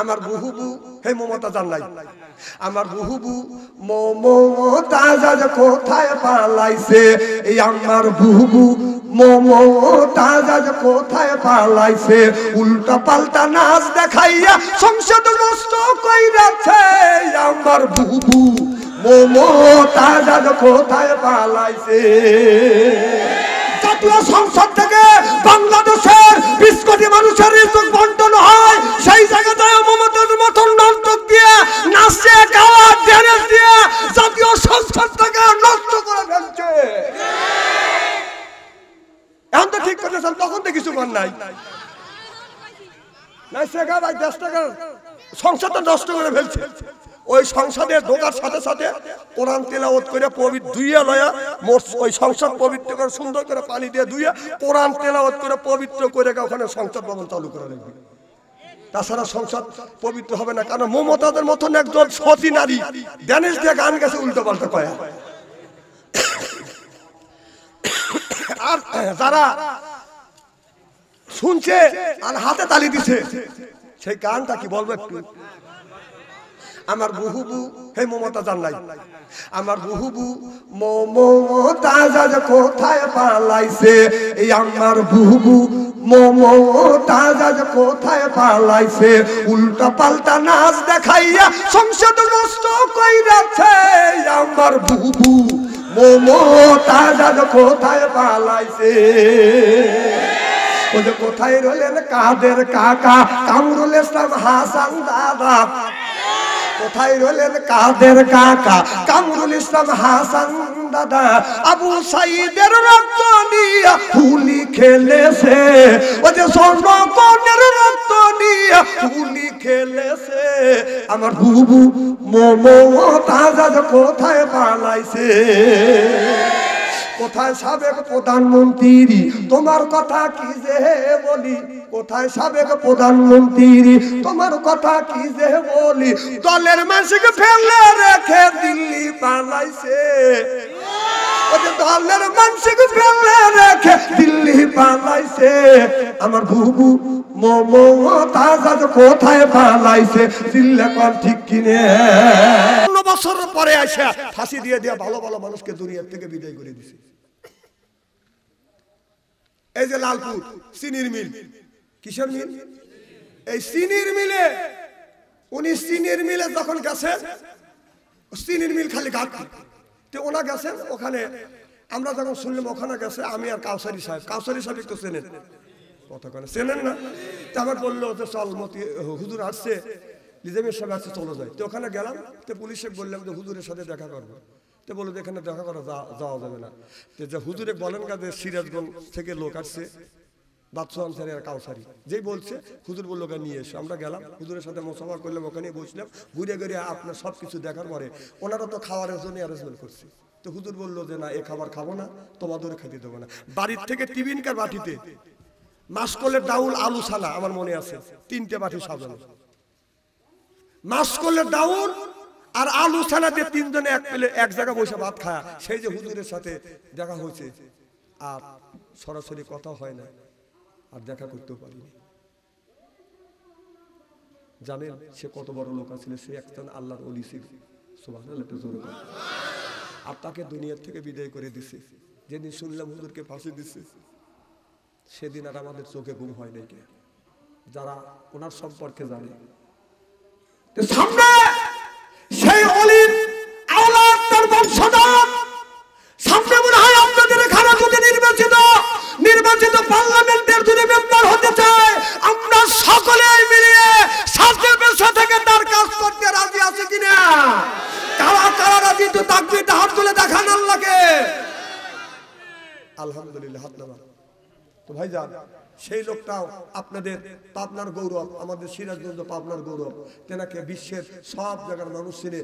আমার বুহুবু হে মমতা জান্নাই আমার বুহুবু মমতাজ আজ কোথায় পালাইছে এই আমার বুহুবু মমতাজ আজ কোথায় পালাইছে উল্টা পাল্টা নাচ দেখাইয়া সংসদ নষ্ট কইরাছে আমার বুহুবু মমতাজ আজ কোথায় পালাইছে জাতীয় সংসদ থেকে বাংলাদেশের 20 কোটি মানুষের রিজিক বন্টন হয় সেই জায়গায় মমতাজ মতন নাটক দিয়ে নাচে গাওয়া ড্যান্স দিয়ে জাতীয় সংসদ থেকে নষ্ট করে ফেলছে এখন তো ঠিক করেছেন তখন তো কিছু কর নাই নাচে গাওয়া দেশটাকে সংসদটা নষ্ট করে ফেলছে ওই সংসদে ঢোকার সাথে সাথে কোরআন তেলাওয়াত করে পবিত্র ধুইয়া লয়া ওই সংসদ পবিত্র করে সুন্দর করে পানি দিয়ে ধুইয়া কোরআন তেলাওয়াত করে পবিত্র করে ওখানে সংসদ ভবন চালু করা লাগবে তাছাড়া সংসদ পবিত্র হবে না কারণ মমতাদের মতন একজন সতী নারী ড্যান্স দিয়ে গান গেছে উল্টো পাল্টা কয়া আর যারা শুনছে আর হাতে তালি দিছে সেই গানটা কি বলবো একটু আমার বুহুবু হে মমতা জান্নাই আমার বুহুবু মমতাজ আজ কোথায় পালাইছে এই আমার বুহুবু মমতাজ আজ কোথায় পালাইছে উল্টা পাল্টা নাচ দেখাইয়া সংসদ নষ্ট কইরাছে আমার বুহুবু মমতাজ আজ কোথায় পালাইছে ওই যে কোথায় রইলেন কাদের কাকা কামরুল ইসলাম হাসান দাদা কোথায় রইলেন কাদের কাকা কামরুল ইসলাম হাসান দাদা আবু সাইদের রক্ত নিয়ে হুলি খেলেছে ওই যে স্বর্ণকনের রক্ত নিয়ে হুলি খেলেছে আমার বুবু মমতাজ আজ কোথায় পালাইছে কোথায় সাবেক প্রধানমন্ত্রী তোমার কথা কি যে বলি কোথায় সাবেক প্রধানমন্ত্রী তোমার কথা কি যে বলি দলের মানুষকে ফেলে রেখে দিল্লি পালাইছে দলের মানুষকে ফেলে রেখে দিল্লি পালাইছে আমার বুবু মমতাজ আজ কোথায় পালাইছে চিল্লা কর ঠিক কিনে 9 বছর পরে আসা ফাঁসি দিয়ে দিয়া ভালো ভালো মানুষকে দুনিয়ার থেকে বিদায় করে দিছে এই যে লালপুর চিনির মিল কিসের মিল এই চিনির মিলে উনি চিনির মিলে যখন গেছেন চিনির মিল খালি ঘাটতি তো ওনা গেছেন ওখানে আমরা যখন শুনলাম ওখানে গেছে আমি আর কাউসারি সাহেব একটু চেনেন কথা কেন চেনেন না তো আমার বললো যে চল মতি হুজুর আসছে লিজামের সাহেব আসছে চলো যাই তো ওখানে গেলাম তো পুলিশে বললাম যে হুজুরের সাথে দেখা করবো তো বললো যে এখানে দেখা করা যাওয়া যাবে না তো যে হুজুরে বলেন গা যে সিরাজগঞ্জ থেকে লোক আসছে বাদশাহ আনসারি আর কাউসারি যেই বলছে হুজুর বললো নিয়ে এসো আমরা গেলাম হুজুরের সাথে মোসাফা করলাম ওখানে বসলাম ঘুরে ঘুরে আপনার সব কিছু দেখার পরে ওনারা তো খাওয়ারের জন্য অ্যারেঞ্জমেন্ট করছে তো হুজুর বললো যে না এ খাবার খাবো না তোমাদের খেতে দেবো না বাড়ির থেকে টিফিনকার বাটিতে মাসকলের ডাউল আলু ছানা আমার মনে আছে 3টে বাটি সাজানো মাসকলের ডাউল আর আলু ছানা দিয়ে 3 জনে এক জায়গায় বসে ভাত খায় সেই যে হুজুরের সাথে দেখা হয়েছে আর সরাসরি কথা হয় না আর দেখা করতেও পারিনি জানেন সে কত বড় লোক ছিল সে একজন আল্লাহর ওলি ছিল সুবহানাল্লাহ জোরে বলেন আর তাকে দুনিয়া থেকে বিদায় করে দিছে যেদিন শুনলাম হুজুরকে ফাঁসি দিছে সেদিন আর আমাদের চোখে ঘুম হয় নাই কে যারা ওনার সম্পর্কে জানে সামনে সেই ওলির আওলাদ তার বংশধর সামনে মনে হয় আপনাদের এখানে যদি নির্বাচিত পার্লামেন্টের যদি মেম্বার হতে চায় আমরা সকলে মিলিয়ে সাথে পেশা থেকে তার কাজ করতে রাজি আছে কিনা কারা রাজি তো তাকবীরটা হাত তুলে দেখান আল্লাহকে আলহামদুলিল্লাহ হাত নামান তো ভাইজান সেই লোকটাও আপনাদের পাবনার গৌরব আমাদের সিরাজগঞ্জ পাবনার গৌরব তেনাকে বিশ্বের সব জায়গার মানুষ ছিলেন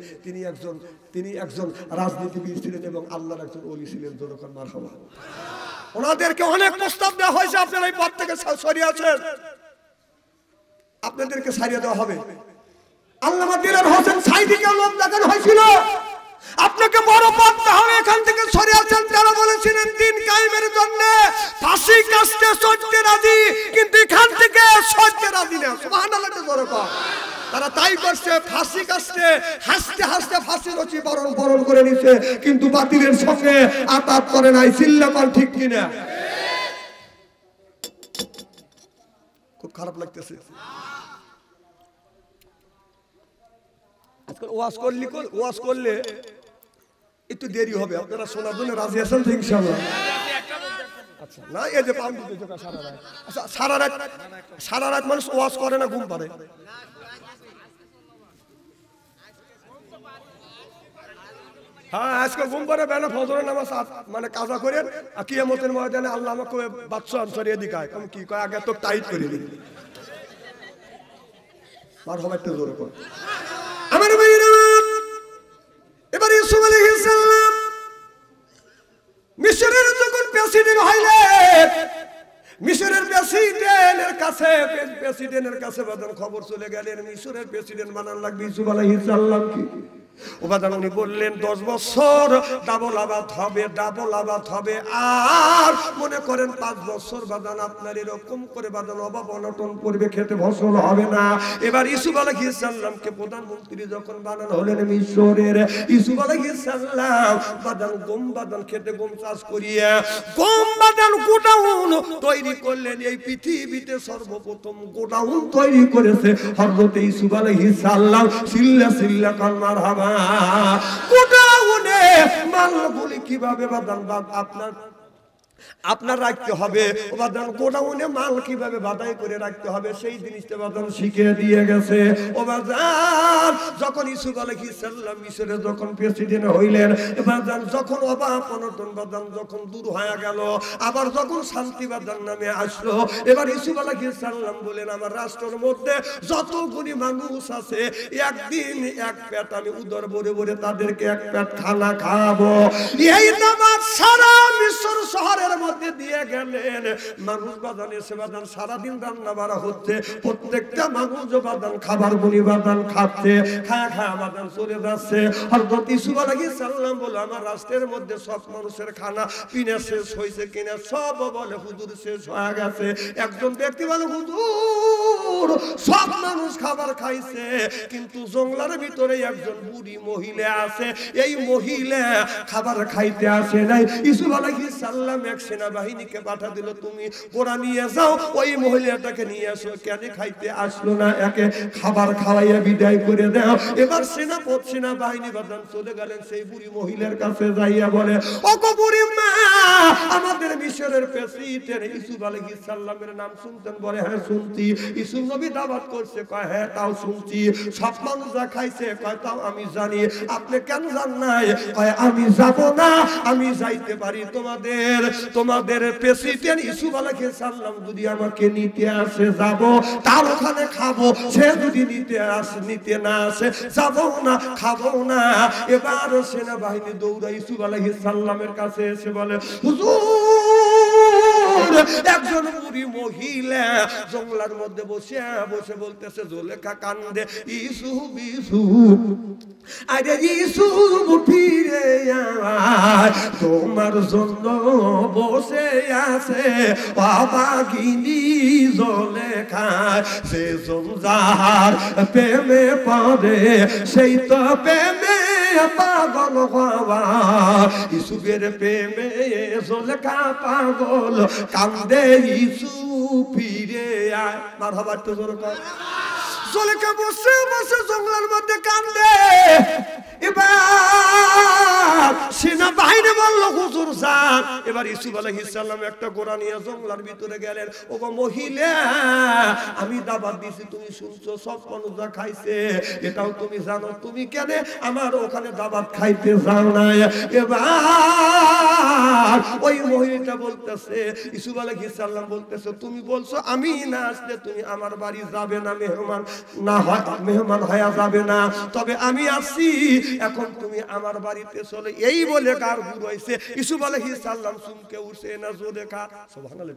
তিনি একজন রাজনীতিবিদ ছিলেন এবং আল্লাহর একজন ওলি ছিলেন যখন মারহাবা ওনাদেরকে অনেক প্রস্তাব দেওয়া হয়েছে আপনারা এই পদ থেকে সরিয়ে আছেন আপনাদেরকে ছাড়িয়ে দেওয়া হবে আল্লামা দিলওয়ার হোসেন সাইদিকে লোক দেখানো হয়েছিল আপনাকে বড় পদ দেওয়া হবে এখান থেকে সরিয়ে আছেন যারা বলেছিলেন দিন কায়েমের জন্য ফাঁসি কাস্তে সরতে রাজি কিন্তু এখান থেকে সরতে রাজি না সুবহানাল্লাহ জোরে বল তারা তাই করছে, ফাঁসি কাটছে, হাসতে হাসতে ফাঁসি রচি বরণ করে নিছে, কিন্তু বাতিলের সঙ্গে আতাত করে নাই। চিল্লাপান ঠিক কিনা? খুব খারাপ লাগতেছে। আজকাল ওয়াজ করলে একটু দেরি হবে, আপনারা শোনার জন্য রাজি আছেন তো ইনশাআল্লাহ? আচ্ছা, না এই যে পাম দিতে সারা রাত, আচ্ছা সারা রাত মানুষ ওয়াজ করে না, ঘুম পারে। হ্যাঁ, আজকে ঘুম পারে বেলা ফজরের নামাজ মানে কাজা করে কিয়ামতের ময়দানে আল্লাহ আমাকে বাচ্চা আনসার এদিকে আয়, কি কয় আগে তো টাইট করে দিই। আর হবে একটু জোরে করে আমার ভাইরা। এবার ইউসুফ আলাইহিস সালাম মিশরের যখন প্রেসিডেন্ট হইলেন, মিশরের প্রেসিডেন্টের কাছে বাদান খবর চলে গেলেন, মিশরের প্রেসিডেন্ট বানান লাগবে ইউসুফ আলাইহিস সালাম কি। ওবাদান উনি বললেন 10 বছর ডাবল আবাদ হবে, আর মনে করেন 5 বছর বাদান আপনার এরকম করে বাদান অভাব অনটন করবে, খেতে ফসল হবে না। এবার ইউসুফ আলাইহিস সালামকে প্রধানমন্ত্রী যখন বানানো হলেন মিশরের, ইউসুফ আলাইহিস সালাম বাদান খেতে গম চাষ করিয়া গম বাদান গোডাউন তৈরি করলেন। এই পৃথিবীতে সর্বপ্রথম গোডাউন তৈরি করেছে হযরত ইউসুফ আলাইহিস সালাম। সিল্লা কান মারহাবা। গোডাউনে মালগুলি কিভাবে বাদান আপনার রাখতে হবে, গোডাউনে মাল কিভাবে বাদাই করে রাখতে হবে, সেই জিনিসটা বাদান শিখিয়ে দিয়ে গেছে। ও বাজার যখন ইউসুফ আলাইহিস সালাম মিশরে যখন প্রেসিডেন্ট হইলেন, বাজান যখন অভাব অনটন বাদান যখন দূর হয়ে গেল, আবার যখন শান্তি বাদান নামে আসলো, এবার ইউসুফ আলাইহিস সালাম বলেন আমার রাষ্ট্রের মধ্যে যতগুলি মানুষ আছে একদিন এক পেট আমি উদর ভরে তাদেরকে এক পেট খানা খাওয়াবো। এই দাবার সারা মিশর শহরের মধ্যে দিয়ে গেলেন। মানুষ বাদান এসে বাদান সারাদিন রান্না বাড়া হচ্ছে, প্রত্যেকটা মানুষ বাদান খাবার গুলি বাদান খাচ্ছে, খায়া বাদান চলে যাচ্ছে। হযরত ইউসুফ আলাইহিস সালাম বলে আমার রাষ্ট্রের মধ্যে সব মানুষের খানা পিনা শেষ হয়েছে কিনা, সব বলে হুজুর শেষ হয়ে গেছে। একজন ব্যক্তি বলে হুজুর সব মানুষ খাবার খাইছে, কিন্তু জঙ্গলার ভিতরে একজন বুড়ি মহিলা আছে, এই মহিলা খাবার খাইতে আসে নাই। ইউসুফ আলাইহিস সালাম এক সেনাবাহিনীকে পাঠা দিল, তুমি গোড়া নিয়ে যাও, ওই মহিলাটাকে নিয়ে আসো। কেন খাইতে আসলো না, একে খাবার খাওয়াইয়া বিদায় করে দাও। এবার সেনাবাহিনী বাদান চলে গেলেন সেই বুড়ি মহিলার কাছে, যাইয়া বলে ও গো বুড়ি মা, আমাদের মিশরের প্রেসিডেন্ট ইউসুফ আলাইহিস সালামের নাম শুনতেন? বলে হ্যাঁ শুনছি। ইউসুফ নবী দাওয়াত করছে? কয় হ্যাঁ তাও শুনছি। সব মানুষ যা খাইছে? কয় তাও আমি জানি। আপনি কেন জান নাই? কয় আমি যাব না, আমি যাইতে পারি, তোমাদের প্রেসিডেন্ট ইউসুফ আলাইহিস সালাম যদি আমাকে নিতে আসে যাব, তার ওখানে খাবো, সে যদি নিতে না আসে যাব না, খাবো না। এবার সেনাবাহিনী দৌড়া ইউসুফ আলাইহিস সালামের কাছে এসে বলে হুজুর একজন বুড়ি মহিলা জঙ্গলার মধ্যে বসে বলতেছে জুলেখা কান্দে, ইউসুফ আরে ইউসুফ ফিরে আয়, তোমার জন্য বসে আছে অবাগিনী জুলেখা। সে যার প্রেমে পড়ে সেই তো প্রেমে পাগল হওয়া। ইউসুফের প্রেমে জুলেখা পাগল, কান্দে ইউসুফ ফিরে আয়। মারহাবা তো জোরে কর। জুলেখা বসে জঙ্গলের মধ্যে কান্দে। এবার সেনাবাহিনী বলল হুজুর যান। এবার ইউসুফ আলাইহিস সালাম একটা ঘোড়া নিয়ে জঙ্গলের ভিতরে গেলেন। ও গো মহিলা, আমি দাওয়াত দিছি, তুমি শুনছো, সব মানুষ যা খাইছে এটাও তুমি জানো, তুমি কেন আমার ওখানে দাওয়াত খাইতে যাও না? এবার ওই মহিলাটা বলতেছে, ইউসুফ আলাইহিস সালাম বলতেছে তুমি বলছো আমি না আসলে তুমি আমার বাড়ি যাবে না, মেহমান হয়ে যাবে না, তবে আমি আসি, এখন তুমি আমার বাড়িতে চলে। এই বলে কার গুরু হইছে ইউসুফ আলাইহিস সালাম চমকে উঠছে না জুলেখা। সুবহানাল্লাহ।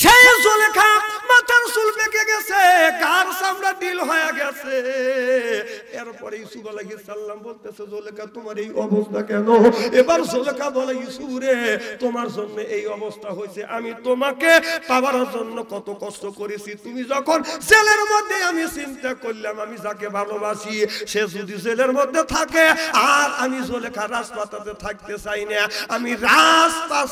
সেই জুলেখা মাথার চুল পেকে গেছে, গার চামড়া ঢিল হয়ে গেছে, এরপরে ইউসুফ আলাইহিস সালাম বলতেছে জুলেখা তোমার এই অবস্থা কেন? এবার জুলেখা বলে ইউসুফ রে তোমার জন্য এই অবস্থা হয়েছে, আমি তোমাকে পাওয়ার জন্য কত কষ্ট করেছি। তুমি যখন জেলের মধ্যে আমি চিন্তা করলাম আমি যাকে ভালোবাসি সে যদি জেলের মধ্যে থাকে আর আমি জুলেখা রাজপাতাতে থাকতে চাই না, আমি রাজপাত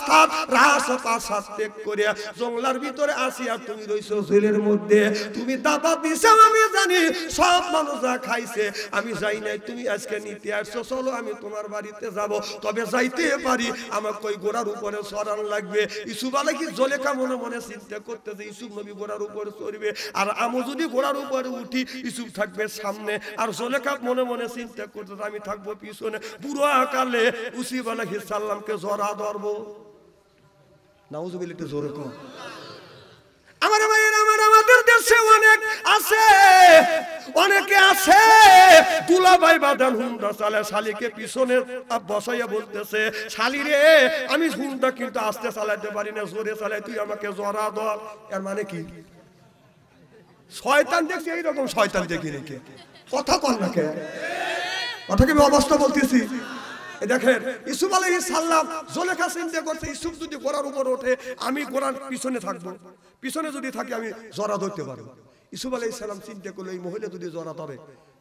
ত্যাগ করে জঙ্গলার ভিতরে আসি আর তুমি রইছো জেলের মধ্যে। তুমি দাবা দিছো আমি জানি, সব মানুষ যা খাইছে আমি যাই নাই, তুমি আজকে নিতে আসছো, চলো আমি তোমার বাড়িতে যাব, তবে যাইতে পারি আমাকে ওই গোড়ার উপরে চড়ান লাগবে। ইউসুফ আলাইহিস জুলেখা মনে মনে চিন্তা করতে যে ইউসুফ নবী গোড়ার উপরে চড়বে আর আমি যদি গোড়ার উপরে উঠি ইউসুফ থাকবে সামনে, আর জুলেখা মনে মনে চিন্তা করতে আমি থাকবো পিছনে। বুড়ো আকালে ইউসুফ আলাইহিস সালামকে জড়া ধরবো। নাউজুবিল্লাহ, একটু জোরে কর। আমার ভাইয়েরা আমার আমাদের দেশে অনেক আছে, অনেকে আছে দুলাভাই বাদান হুন্ডা চালায় শালিকে পিছনে বসাইয়া বলতেছে শালি রে আমি হুন্ডা কিন্তু আস্তে চালাতে পারি না, জোরে চালাই, তুই আমাকে জড়া ধর। এর মানে কি? শয়তান দেখছি এইরকম শয়তান দেখি রেখে কথা কর না কে, কথাকে আমি অবস্থা বলতেছি। দেখেন ইউসুফ আলাইহিস সালাম জুলেখা চিন্তা করছে ইউসুফ যদি গোড়ার উপর ওঠে আমি গোড়ার পিছনে থাকবো, পিছনে যদি থাকি আমি জড়া ধরতে পারবো। ইউসুফ আলাইহিস সালাম চিন্তা করলো এই মহিলা যদি জড়া ধরে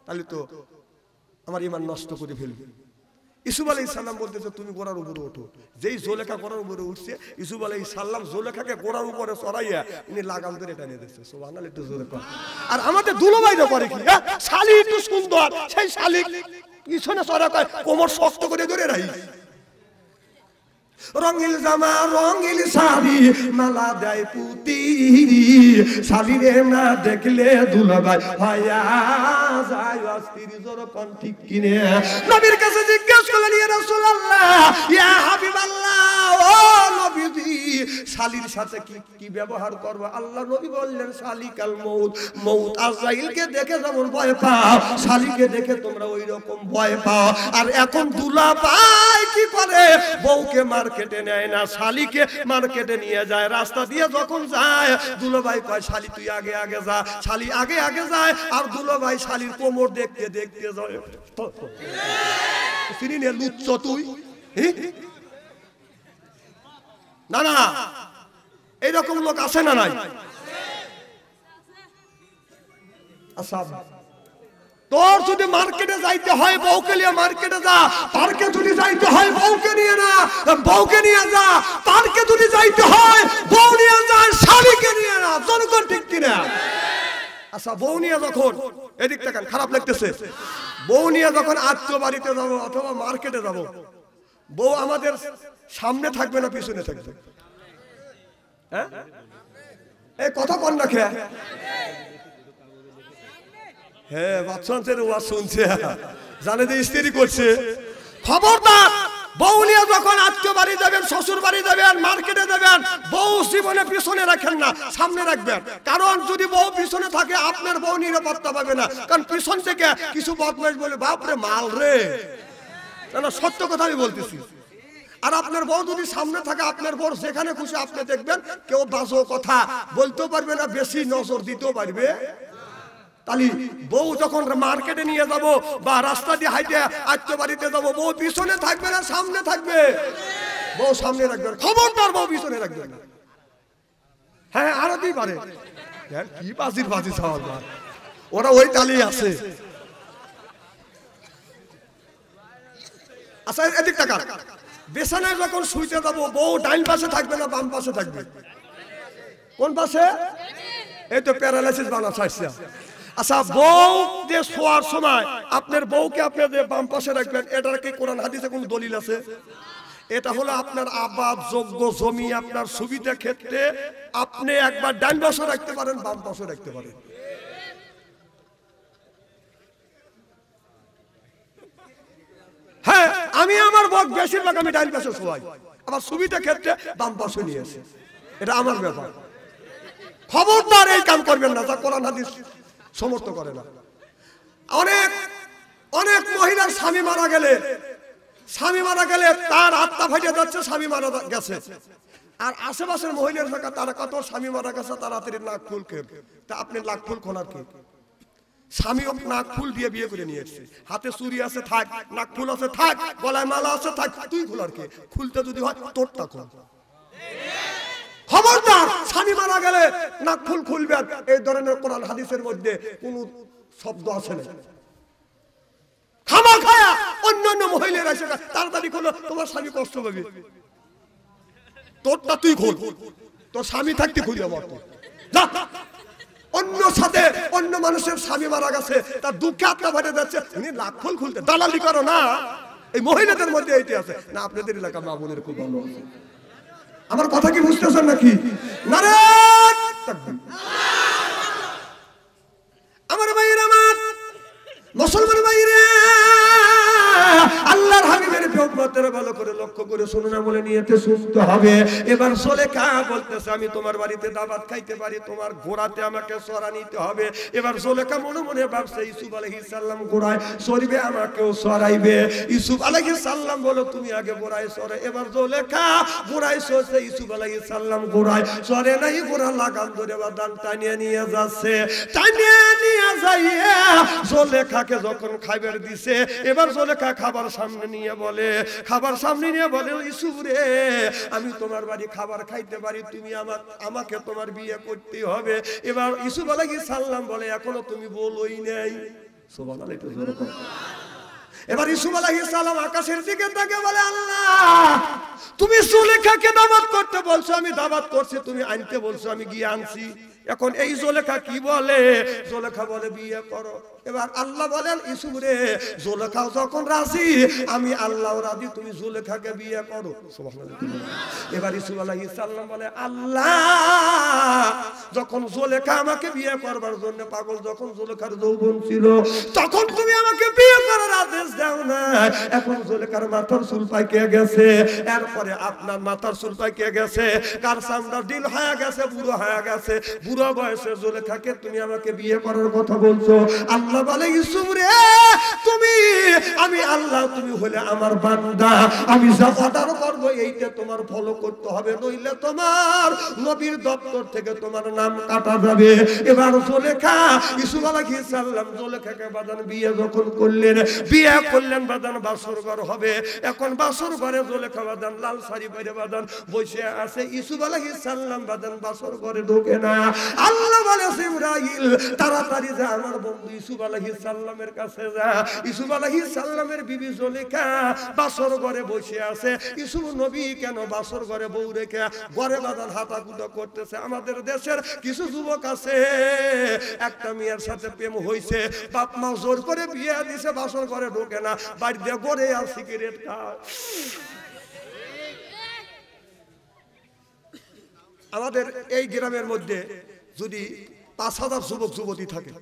তাহলে তো আমার ঈমান নষ্ট করে ফেলবে। ইউসুফ আলাইহিস সালাম বলতেছে তুমি গোড়ার উপরে ওঠো। যেই জুলেখা গোড়ার উপরে উঠছে ইউসুফ আলাইহিস সালাম জুলেখাকে গোড়ার উপরে চড়াইয়া উনি লাগাম ধরে টানিয়ে দিচ্ছে। সুবহানাল্লাহ, একটু জোরে কর। আর আমাদের দুলাভাইরা করে কি, শালি একটু সুন্দর, সেই শালি পিছনে চড়া কয় কোমর শক্ত করে ধরে রাখি। রঙিল জামা রঙিল শাড়ি মালা দেয় পুতি, শালি রে না দেখলে দুলাভাই ভাইয়া যায় অস্থির। জোর কোন ঠিক কিনে নবীর কাছে জিজ্ঞেস করলেন ইয়া রাসূলুল্লাহ ইয়া হাবিবাল্লাহ, ও নবীজি শালির সাথে কি ব্যবহার করব? আল্লাহ নবী বললেন শালিকাল মউত, মউত আজরাইলকে দেখে যেমন ভয় পাও শালিকে দেখে তোমরা ওই রকম ভয় পাও। আর এখন দুলাভাই কি করে? বউকে মার্কেটে নেয় না, শালিকে মার্কেটে নিয়ে যায়। রাস্তা দিয়ে যখন যায় দুলাভাই কয় শালি তুই আগে আগে যা, শালি আগে আগে যায় আর দুলাভাই শালির কোমর দেখতে দেখতে যায়। চিনি নে লুচ্চ তুই, না না এইরকম লোক আছে না নাই? আচ্ছা তোর যদি মার্কেটে যাইতে হয় বউকে নিয়ে মার্কেটে যা, পার্কে যদি যাইতে হয় বউকে নিয়ে না বউকে নিয়ে যা, পার্কে যদি যাইতে হয় বউ নিয়ে যা, শালিকে নিয়ে না। জনগণ ঠিক কিনা? আচ্ছা বউ নিয়ে যখন এদিক থেকে খারাপ লাগতেছে, বউ নিয়ে যখন আত্মীয় বাড়িতে যাবো অথবা মার্কেটে যাবো, বউ আমাদের সামনে থাকবে না পিছনে থাকবে? হ্যাঁ এই কথা কন না খেয়া, হ্যাঁ বাচ্চাদের ওয়াজ শুনছে, জানে যে স্ত্রী করছে। খবরদার বউ নিয়ে যখন আত্মীয় বাড়ি যাবেন, শ্বশুর বাড়ি যাবেন, মার্কেটে যাবেন, বউ জীবনে পিছনে রাখেন না, সামনে রাখবেন। কারণ যদি বউ পিছনে থাকে আপনার বউ নিরাপত্তা পাবে না, কারণ পিছন থেকে কিছু বদমাইশ বলে বাপরে মাল রে, না সত্য কথা আমি বলতেছি। আর আপনার বউ যদি সামনে থাকে আপনার বউ যেখানে খুশি আপনি দেখবেন, কেউ বাজে কথা বলতেও পারবে না, বেশি নজর দিতেও পারবে। তাহলে বউ যখন মার্কেটে নিয়ে যাব বা রাস্তা দিয়ে হাইটে আত্মীয় বাড়িতে যাবো, বউ পিছনে থাকবে না সামনে থাকবে? বউ সামনে রাখবে, খবরদার বউ পিছনে রাখবে না। হ্যাঁ আরো দিই পারে কি বাজির বাজি সওয়াল, ওরা ওই তালি আছে। আচ্ছা এদিক টাকা বিছানায় যখন শুইতে যাবো বউ ডাইন পাশে থাকবে না বাম পাশে থাকবে? কোন পাশে? এই তো প্যারালাইসিস বানাচ্ছে। আচ্ছা বউ যে শোয়ার সময় আপনার বউকে আপনি যে বাম পাশে রাখবেন, এটার কি কোরআন হাদিসে কোনো দলিল আছে? এটা হলো আপনার আবাদ যোগ্য জমি, আপনার সুবিধা ক্ষেত্রে আপনি একবার ডান পাশে রাখতে পারেন, বাম পাশে রাখতে পারেন। হ্যাঁ আমি আমার বউ বেশিরভাগ আমি ডান পাশে শোয়াই, আবার সুবিধা ক্ষেত্রে বাম পাশে নিয়ে আসি, এটা আমার ব্যাপার। খবরদার এই কাম করবেন না, যা কোরআন হাদিস সমর্থন করে না। অনেক অনেক মহিলার স্বামী মারা গেলে তার আত্মা ফাটে যাচ্ছে, স্বামী মারা গেছে, আর আশেপাশের মহিলার থাকা তারা কত স্বামী মারা গেছে তাড়াতাড়ি নাক ফুল খেয়ে, তা আপনি লাখ ফুল খোলার কি? স্বামী নাক ফুল দিয়ে বিয়ে করে নিয়ে এসছে, হাতে চুরি আছে থাক, নাক ফুল আছে থাক, গলায় মালা আছে থাক, তুই খোলার কে? খুলতে যদি হয় তোরটা খোল। খবরদার, স্বামী মারা গেলে নাক ফুল খুলবে, এই ধরনের কোরআন হাদিসের মধ্যে কোন শব্দ আছে না। খামাখায়া অন্যান্য মহিলারা এসে তাড়াতাড়ি খোলো, তোমার স্বামী কষ্ট পাবে, তোরটা তুই খোল, তোর স্বামী থাকতে খুলিয়ে বল। অন্য সাথে অন্য মানুষের স্বামী মারা গেছে, তার দুঃখে আত্মা ভরে যাচ্ছে, উনি নাক ফুল খুলতে দালালি করো না। এই মহিলাদের মধ্যে এইটি আছে না। আপনাদের এলাকা মা বোনের খুব ভালো আছে। আমার কথা কি বুঝতেছেন নাকি? নারায়ণ তাকবীর। আমার ভাইয়ের, আমার মুসলমান ভাইরা, আল্লাহর হাবিবের প্রিয়তমাদের ভালো করে লক্ষ্য করে শুনুন, বলে নিয়েতে শুনতে হবে। এবার জুলেখা বলতেছে, আমি তোমার বাড়িতে দাওয়াত খাইতে পারি, তোমার ঘোড়াতে আমাকে সরা নিতে হবে। এবার জুলেখা মনে মনে ভাবছে, ইউসুফ আলাইহিস সালাম ঘোড়ায় চড়বে, আমাকেও সরাইবে। ইউসুফ আলাইহিস সালাম বলো, তুমি আগে ঘোড়ায় চড়ে। এবার জুলেখা ঘোড়ায় চড়ছে, ইউসুফ আলাইহিস সালাম ঘোড়ায় চড়ে নাই, ঘোড়া লাগাম ধরে বাদান টানিয়ে নিয়ে যাচ্ছে। টানিয়ে নিয়ে যাইয়া জুলেখাকে যখন খাবার দিছে, এবার জুলেখা খাবার সামনে নিয়ে বলে, খাবার সামনে নিয়ে বলে, ইউসুফ রে, আমি তোমার বাড়ি খাবার খাইতে পারি, তুমি আমাকে তোমার বিয়ে করতে হবে। এবার ইউসুফ আলাইহিস সালাম বলে, এখনো তুমি বলোই নাই। সুবহানাল্লাহ, এটা জোরে বলো। এবার ইউসুফ আলাইহিস সালাম আকাশের দিকে তাকিয়ে বলে, আল্লাহ, তুমি জুলেখাকে দাওয়াত করতে বলছো, আমি দাওয়াত করছি, তুমি আনতে বলছো, আমি গিয়ে আনছি। এখন এই জুলেখা কি বলে? জুলেখা বলে বিয়ে করো। এবার আল্লাহ বলেন, ইউসুফ রে, জুলেখা যখন রাজি, আমি আল্লাহ রাজি, তুমি জুলেখাকে বিয়ে করো। সুবহানাল্লাহ। এবার ইউসুফ আলাইহিস সালাম বলে, আল্লাহ, যখন জুলেখা আমাকে বিয়ে করবার জন্য পাগল, যখন জুলেখার যৌবন ছিল, তখন তুমি আমাকে বিয়ে করার আদেশ দাও না। এখন জুলেখার মাথার চুল পাইকে গেছে, এরপরে আপনার মাথার চুল পাইকে গেছে, কার চামড়া ঢিল হয়ে গেছে, বুড়ো হয়ে গেছে, বুড়ো বয়সে জুলেখাকে তুমি আমাকে বিয়ে করার কথা বলছো। আল্লাহ বলে, ইউসুফ রে, আমি আল্লাহ, তুমি হলে আমার বান্দা, আমি যা অর্ডার করবো এইটা তোমার ফলো করতে হবে, নইলে তোমার নবীর দপ্তর থেকে তোমার নাম কাটা যাবে। এবার জুলেখা, ইউসুফ আলাইহিস সালাম জুলেখাকে বাদান বিয়ে যখন করলেন, বিয়ে করলেন, বাদান বাসর ঘর হবে। এখন বাসর ঘরে জুলেখা বাদান লাল শাড়ি পরে বাদান বসে আছে, ইউসুফ আলাইহিস সালাম বাদান বাসর ঘরে ঢোকে না। আল্লাহ বলে, জিবরাইল, তাড়াতাড়ি যা, আমার বন্ধু ইউসুফ আলাইহিস সালামের কাছে যা। ইউসুফ আলাইহিস সালামের বিবি জুলেখা বাসর ঘরে বসে আছে। ইউসুফ নবী কেন বাসর ঘরে বউ রেখে ঘরে বাদান হাতাকুটা করতেছে? আমাদের দেশের কিছু যুবক আছে, একটা মেয়ের সাথে প্রেম হইছে, বাপ মা জোর করে বিয়ে দিছে, বাসর ঘরে ঢোকে না, বাড়ি দিয়ে ঘরে আর সিগারেট খায়। আমাদের এই গ্রামের মধ্যে যদি ৫,০০০ যুবক যুবতী থাকে,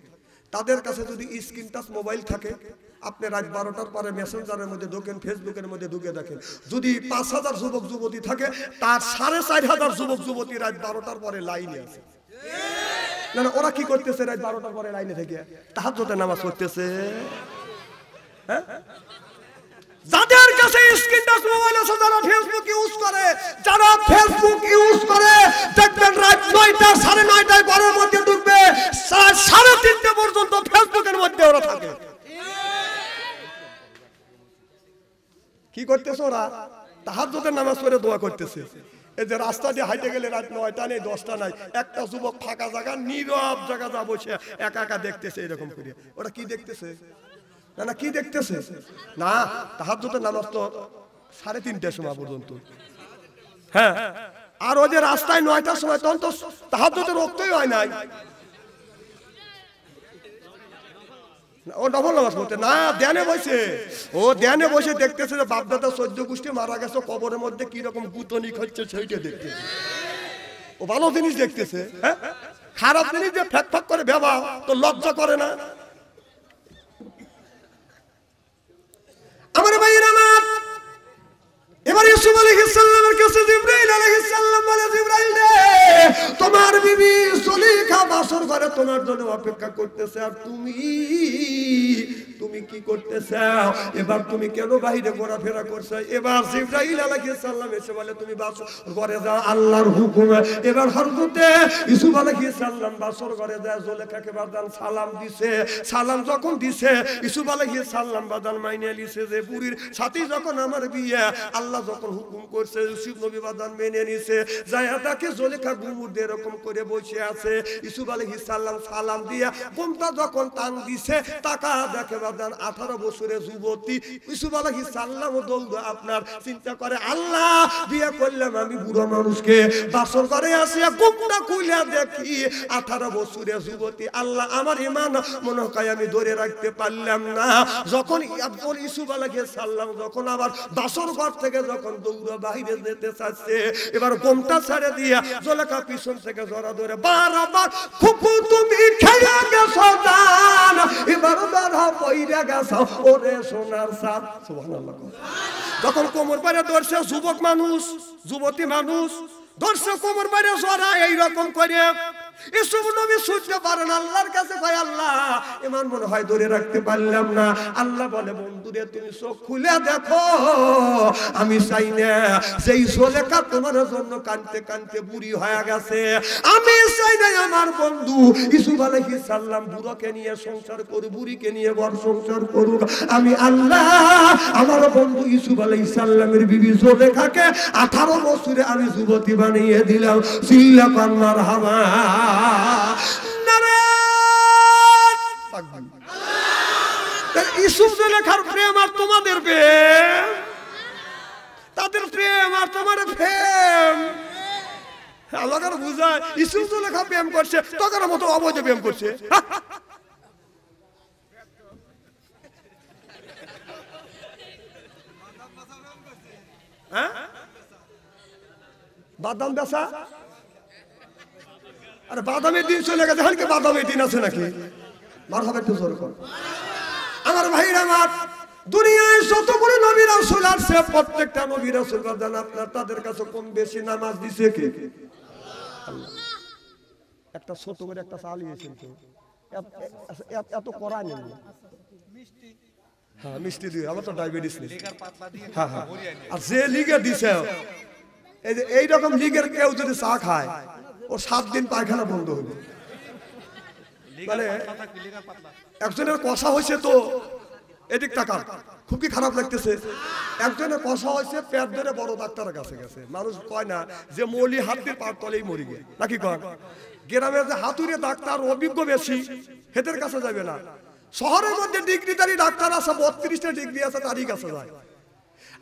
তাদের কাছে যদি স্ক্রিন টাচ মোবাইল থাকে, আপনি রাত 12টার পরে মেসেঞ্জারের মধ্যে ঢোকেন, ফেসবুকের মধ্যে ঢুকে দেখেন, যদি ৫,০০০ যুবক যুবতী থাকে, তার ৪,৫০০ যুবক যুবতী রাত 12টার পরে লাইনে আছে। না না, ওরা কি করতেছে? রাত 12টার পরে লাইনে থেকে তাহাজ্জুদের নামাজ পড়তেছে। হ্যাঁ, যাদের কাছে স্ক্রিন টাচ মোবাইল আছে, যারা ফেসবুক ইউজ করে, যারা ফেসবুক ইউজ করে, দেখবেন রাত ৯টা ৯:৩০ ঘরের মধ্যে ঢুকবে, ৩:৩০ পর্যন্ত ফেসবুকের মধ্যে ওরা থাকে। কি করতেছে ওরা? তাহাজ্জুদের নামাজ পড়ে দোয়া করতেছে। এই যে রাস্তা দিয়ে হাইটে গেলে রাত ৯টা নেই, 10টা নাই, একটা যুবক ফাঁকা জায়গা, নীরব জায়গা যা বসে একা একা দেখতেছে, এরকম করে। ওরা কি দেখতেছে? না না, কি দেখতেছে? না, তাহাজ্জুদের নামাজ তো ৩:৩০ সময় পর্যন্ত। হ্যাঁ, আর ওই যে রাস্তায় ৯টার সময়, তখন তো তাহাজ্জুদের রক্তই হয় নাই, ও নফল নামাজ পড়তে না, ধ্যানে বসে। ও ধ্যানে বসে দেখতেছে যে বাপদাদা 14 গোষ্ঠী মারা গেছে, কবরের মধ্যে কি রকম গুতনি হচ্ছে সেইটা দেখতেছে। ও ভালো জিনিস দেখতেছে। হ্যাঁ, খারাপ জিনিস যে ফ্যাক ফ্যাক করে ভেবা, তো লজ্জা করে না? আমার ভাইয়ের আমার, এবার ইউসুফ আলাইহিস সালামের কাছে জিবরাইল আলাইহিস সালাম বলে, জিবরাইল রে, তোমার বিবি জুলেখা বাসর ঘরে তোমার জন্য অপেক্ষা করতেছে, আর তুমি কি করতেছো? এবার তুমি কেন বাইরে ঘোরাফেরা করছো? এবার জিবরাইল আলাইহিস সালাম এসে বলে, তুমি বাসর ঘরে যাও, আল্লাহর হুকুম। এবার হযরতে ইউসুফ আলাইহিস সালাম বাসর ঘরে যায়, জুলেখাকে বাদান সালাম দিছে। সালাম যখন দিছে, ইউসুফ আলাইহিস সালাম বাদান মাইনে লিছে যে বুড়ির সাথে যখন আমার বিয়ে, আল্লাহ যখন হুকুম করছে, ইউসুফ নবী বাদান মেনে নিছে। যায়া তাকে জুলেখা ঘুমুর দিয়ে এরকম করে বসে আছে। ইউসুফ আলাইহিস সালাম সালাম দিয়া ঘুমটা যখন টান দিছে, টাকা দেখে বাদান 18 বছরের যুবতী। ইউসুফ আলাইহিস সালাম দৌড় আপনার চিন্তা করে, আল্লাহ বিয়ে করলাম আমি বুড়ো মানুষকে, বাসর করে আসিয়া ঘুমটা খুলে দেখি 18 বছরের যুবতী। আল্লাহ আমার ঈমান মনে হয় আমি ধরে রাখতে পারলাম না। যখন ইউসুফ আলাইহিস সালাম যখন আবার বাসর ঘর থেকে যখন দৌড়ে বাইরে যেতে চাচ্ছে, এবার ঘুমটা ছেড়ে দিয়া জুলেখা পিছন থেকে জড়া ধরে বারবার, ফুপু তুমি খেয়ে গেছো জান, এবার বারহা পইরা গেছো ওরে সোনার সাদ। সুবহানাল্লাহ। তখন কোমর পাড়ে ধরছে যুবক মানুষ, যুবতী মানুষ ধরছে কোমর পাড়ে জড়া এইরকম করে। ইউসুফ নবী শুনতে পারেন, আল্লাহর কাছে ভাই আল্লাহ এমন মনে হয় ধরে রাখতে পারলাম না। আল্লাহ বলে, বন্ধুরে তুমি চোখ খুলে দেখো, আমি চাই না সেই জুলেখা তোমার জন্য কাঁদতে কাঁদতে বুড়ি হয়ে গেছে। আমি চাই না আমার বন্ধু ইউসুফ আলাইহিস সালাম বুড়োকে নিয়ে সংসার করুক, বুড়িকে নিয়ে ঘর সংসার করুক। আমি আল্লাহ আমার বন্ধু ইউসুফ আলাইহিস সালামের বিবি জুলেখাকে 18 বছরে আমি যুবতী বানিয়ে দিলাম। সিল্লা কান্নার হাওয়া ইউসুফ জুলেখার প্রেম আর তোমাদের প্রেম, তাদের প্রেম আর তোমার প্রেম আলাদা বুঝায়। ইউসুফ জুলেখা প্রেম করছে, তখন মতো অবৈধ প্রেম করছে। বাদাম বেচা, আরে বাদামের দিন চলে গেছে, হালকে বাদামের দিন আছে নাকি? মার হবে একটু জোর কর। আমার ভাইরা আমার, দুনিয়ায় যতগুলো নবী রাসূল আছে, প্রত্যেকটা নবী রাসূল বাদান আপনার তাদের কাছে কম বেশি নামাজ দিছে কে? আল্লাহ। একটা ছোট করে একটা চালিয়েছেন তো, এত করা নেই। হ্যাঁ মিষ্টি দিয়ে, আমার তো ডায়াবেটিস নেই। হ্যাঁ হ্যাঁ, আর যে লিগে দিছে, এই যে এইরকম লিগের কেউ যদি চা খায়, ও 7 দিন পায়খানা বন্ধ হবে। মানে একজনের কষা হয়েছে তো এদিক টাকা, খুব কি খারাপ লাগতেছে। একজনের কষা হয়েছে, পেট ধরে বড় ডাক্তারের কাছে গেছে। মানুষ কয় না যে মলি হাত দিয়ে পার তলেই মরি গে, নাকি কয়? গ্রামের যে হাতুড়ে ডাক্তার অভিজ্ঞ বেশি, হেদের কাছে যাবে না। শহরের মধ্যে ডিগ্রিধারী ডাক্তার আছে, 32টা ডিগ্রি আছে, তারই কাছে যায়।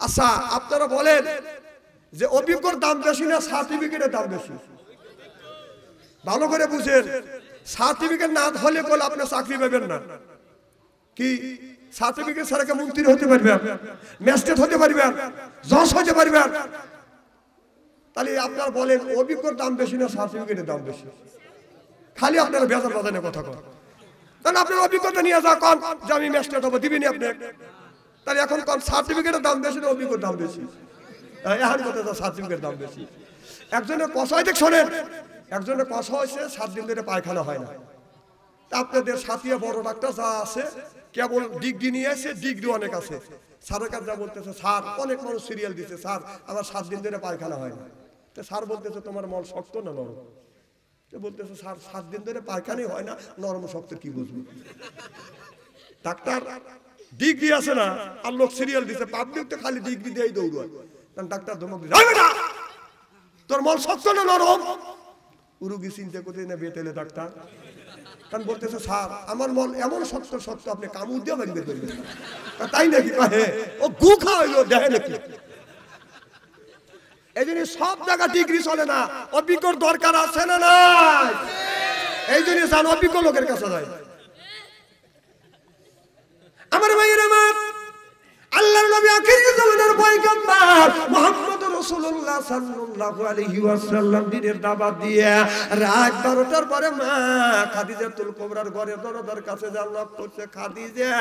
আচ্ছা আপনারা বলেন যে অভিজ্ঞর দাম বেশি না সার্টিফিকেটের দাম বেশি? ভালো করে বুঝেন, সার্টিফিকেট না হলে বলে আপনি চাকরি পাবেন না। কি সার্টিফিকেট ছাড়া কি মন্ত্রী হতে পারবেন, ম্যাজিস্ট্রেট হতে পারবেন, জজ হতে পারবেন? তাহলে আপনারা বলেন অভিজ্ঞর দাম বেশি না সার্টিফিকেটের দাম বেশি? খালি আপনারা বেজার বাজানের কথা কন। তাহলে আপনার অভিজ্ঞতা নিয়ে যা কন যে আমি ম্যাজিস্ট্রেট হবো, দিবেনি আপনি? তাহলে এখন কন সার্টিফিকেটের দাম বেশি না অভিজ্ঞর দাম বেশি? এখন কথা সার্টিফিকেটের দাম বেশি। একজনের কষা হয়েছে, শোনেন, একজনের কষা হয়েছে 7 দিন ধরে পায়খানা হয় না। আপনাদের সাথিয়া বড় ডাক্তার যা আছে, কেবল ডিগ্রি নিয়ে আসে, ডিগ্রি অনেক আছে। স্যারের কাছে যা বলতেছে, স্যার অনেক মানুষ সিরিয়াল দিচ্ছে, স্যার আমার 7 দিন ধরে পায়খানা হয় না। তো স্যার বলতেছে তোমার মল শক্ত না নরম? তো বলতেছে স্যার 7 দিন ধরে পায়খানাই হয় না, নরম শক্ত কি বুঝবো? ডাক্তার ডিগ্রি আছে না, আর লোক সিরিয়াল দিচ্ছে, পাবলিক তো খালি ডিগ্রি দিয়েই দৌড়ায়। কারণ ডাক্তার ধমক দিচ্ছে, তোর মল শক্ত না নরম? রুগী চিন্তা করতে না বেতেলে ডাক্তার, কারণ বলতেছে স্যার আমার মন এমন শক্ত শক্ত আপনি কামড় দিয়ে বের করবেন। তাই নাকি? ও গু খাওয়াইলো দেখে নাকি? এই জন্য সব জায়গা ডিগ্রি চলে না, অভিজ্ঞর দরকার আছে না নাই? এই জন্য জান অভিজ্ঞ লোকের কাছে যায়। আমার ভাইয়ের আমার, আল্লাহর নবী আখির জামানার পয়গম্বর মুহাম্মদুর রাসূলুল্লাহ সাল্লাল্লাহু আলাইহি ওয়াসাল্লাম দিনের দাওয়াত দিয়ে রাত 12টার পরে মা খাদিজাতুল কুবরার ঘরে দরজার কাছে জান্নাত করছে। খাদিজা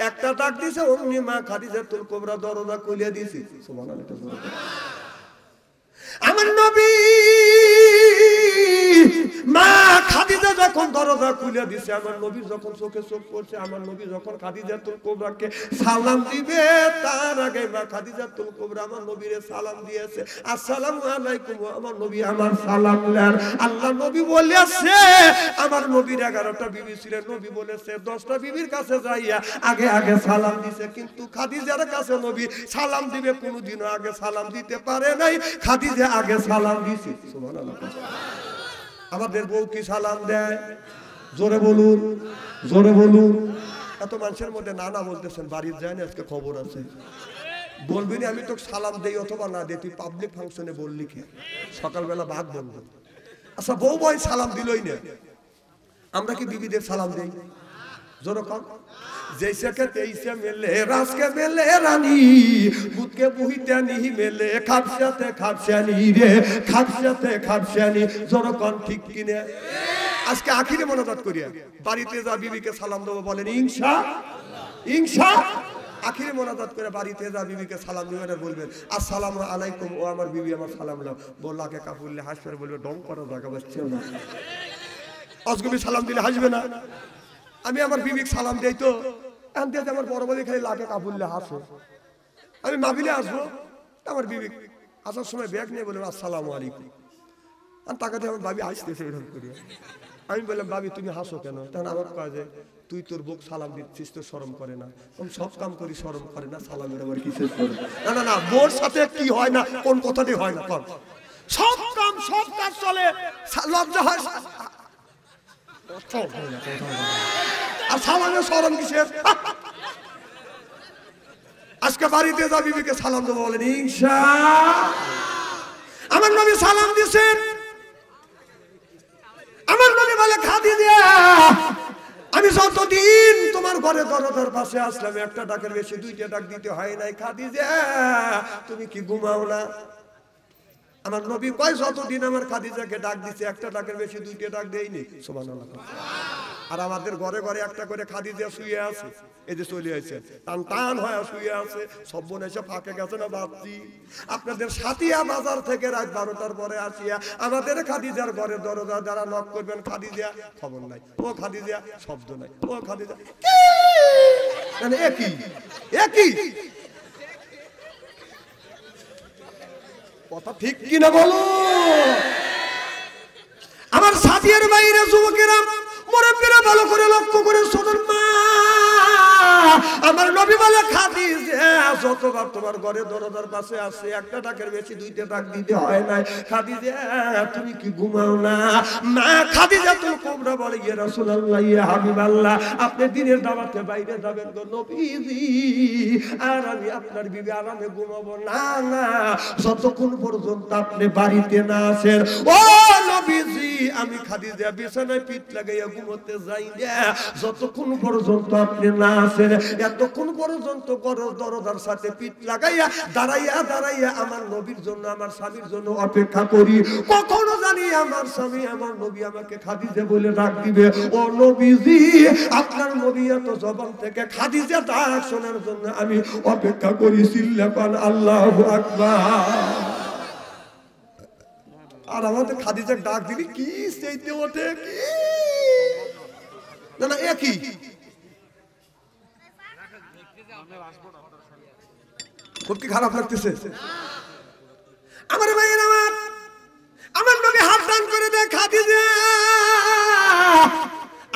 একটা ডাক দিছে, অমনি মা খাদিজাতুল কুবরা দরজা খুলে দিয়েছে। সুবহানাল্লাহ। আমার নবী মা খাদিজা যখন দরজা খুলে দিছে, আমার নবী যখন চোখে চোখ পড়ছে, আমার নবী যখন খাদিজাতুল কুবরাকে সালাম দিবে, তার আগে মা খাদিজাতুল কুবরা আমার নবীরে সালাম দিয়েছে, আসসালামু আলাইকুম। আমার নবী আমার সালাম নেন। আল্লাহ নবী বলেছে, আমার নবীর 11টা বিবি ছিলেন, নবী বলেছে 10টা বিবির কাছে যাইয়া আগে আগে সালাম দিছে, কিন্তু খাদিজার কাছে নবী সালাম দিবে কোনোদিনও আগে সালাম দিতে পারে নাই, খাদিজা আগে সালাম দিছে। সুবহানাল্লাহ। আমাদের বউ কি সালাম দেয়? জোরে বলুন, জোরে বলুন। এত মানুষের মধ্যে না বলতেছেন, বাড়ির যায় না, আজকে খবর আছে। বলবি না আমি তো সালাম দেই অথবা না দেই, তুই পাবলিক ফাংশনে বললি কি? সকালবেলা ভাগ বন্ধ। আচ্ছা বউ বয় সালাম দিলই না, আমরা কি বিবিদের সালাম দেই? জোরে কর। जैसे के तैसे मिले रास के मिले रानी बुत के बुहिते नहीं मिले खापसाते खापसानी रे खापसानी जोरो कौन ठीक किने आज के आखिरी मोनाजात करिया बाड़ीते जा बीबी के सलाम देबो बोलेन इंशा आखिरी मोनाजात करे बाड़ीते जा बीबी के सलाम दिবেন আর বলবেন আসসালামু আলাইকুম ও আমার বিবি আমার সালাম নাও বললাকে কাপুরলে হাসবে বলবে ডং করা জায়গা বসছে না আজকে সালাম দিলে হাসবে না আমি আমার বিবিকে সালাম দেই তো আনতে আমার বড় বড় খালি লাগে কাবুললে হাসো আমি মাহফিলে আসবো আমার বিবি আসার সময় ব্যাগ নিয়ে বলে আসসালামু আলাইকুম আর তাকাতে আমার ভাবি হাসতেছে এরকম করে আমি বললাম ভাবি তুমি হাসো কেন তখন আমার কয় যে তুই তোর বুক সালাম দিচ্ছিস তো শরম করে না আমি সব কাম করি শরম করে না সালামের আবার কিসের করে না না বোর সাথে কি হয় না কোন কথাটি হয় না কোন সব কাম সব কাজ চলে লজ্জা হয় আর সালামে শরম কিসের আজকে বাড়িতে যা বিবিকে সালাম দেবো বলেন ইনশাআল্লাহ আমার নবী সালাম দিয়েছেন আমার নবী বলে খাদিজা আমি যতদিন তোমার ঘরে দরজার পাশে আসলাম একটা ডাকের বেশি দুইটা ডাক দিতে হয় নাই খাদিজা তুমি কি ঘুমাও না আমার নবী কয় যতদিন আমার খাদিজাকে ডাক দিছে একটা ডাকের বেশি দুইটা ডাক দেয়নি সুবহানাল্লাহ আর আমাদের ঘরে ঘরে একটা করে খাদিজা শুয়ে আছে এই যে চলে আসে টান টান হয়ে শুয়ে আছে সব বোন এসে ফাঁকে গেছে না বাপজি আপনাদের সাতিয়া বাজার থেকে রাত 12টার পরে আসিয়া আমাদের খাদিজার ঘরে দরজা যারা নক করবেন খাদিজা খবর নাই ও খাদিজা শব্দ নাই ও খাদিজা মানে একই কথা ঠিক কি না বলো আমার সাথীর বাইরে যুবকেরা মুরব্বিরা ভালো করে লক্ষ্য করে শোনেন মা আমার নবী বলে খাদিজা যতবার তোমার ঘরে দরজার পাশে আসে একটা ডাকের বেশি দুইটা ডাক দিতে হয় না খাদিজা তুমি কি ঘুমাও না মা খাদিজাতুল কুবরা বলে ইয়া রাসূলুল্লাহ ইয়া হাবিবাল্লাহ আপনি দিনের দাওয়াতে বাইরে যাবেন গো নবীজি আর আমি আপনার বিবি আরামে ঘুমাবো না যতক্ষণ পর্যন্ত আপনি বাড়িতে না আসেন ও নবীজি আমি খাদিজা বিছানায় পিঠ লাগাইয়া ঘুমোতে যাই না যতক্ষণ পর্যন্ত আপনি না আসেন এতক্ষণ পর্যন্ত দরজার সাথে পিঠ লাগাইয়া দাঁড়াইয়া আমার নবীর জন্য আমার স্বামীর জন্য অপেক্ষা করি কখনো জানি আমার স্বামী আমার নবী আমাকে খাদিজা বলে ডাক দিবে ও নবীজি আপনার নবী এত জবান থেকে খাদিজা ডাক শোনার জন্য আমি অপেক্ষা করি চিল্লাপান আল্লাহু আকবার আর আমাদের খাদিজার ডাক দিলি কি চাইতে ওঠে কি না একই খুব কি খারাপ লাগতেছে আমার ভাইয়ের আমার নবী হাত টান করে দেয় খাদিজা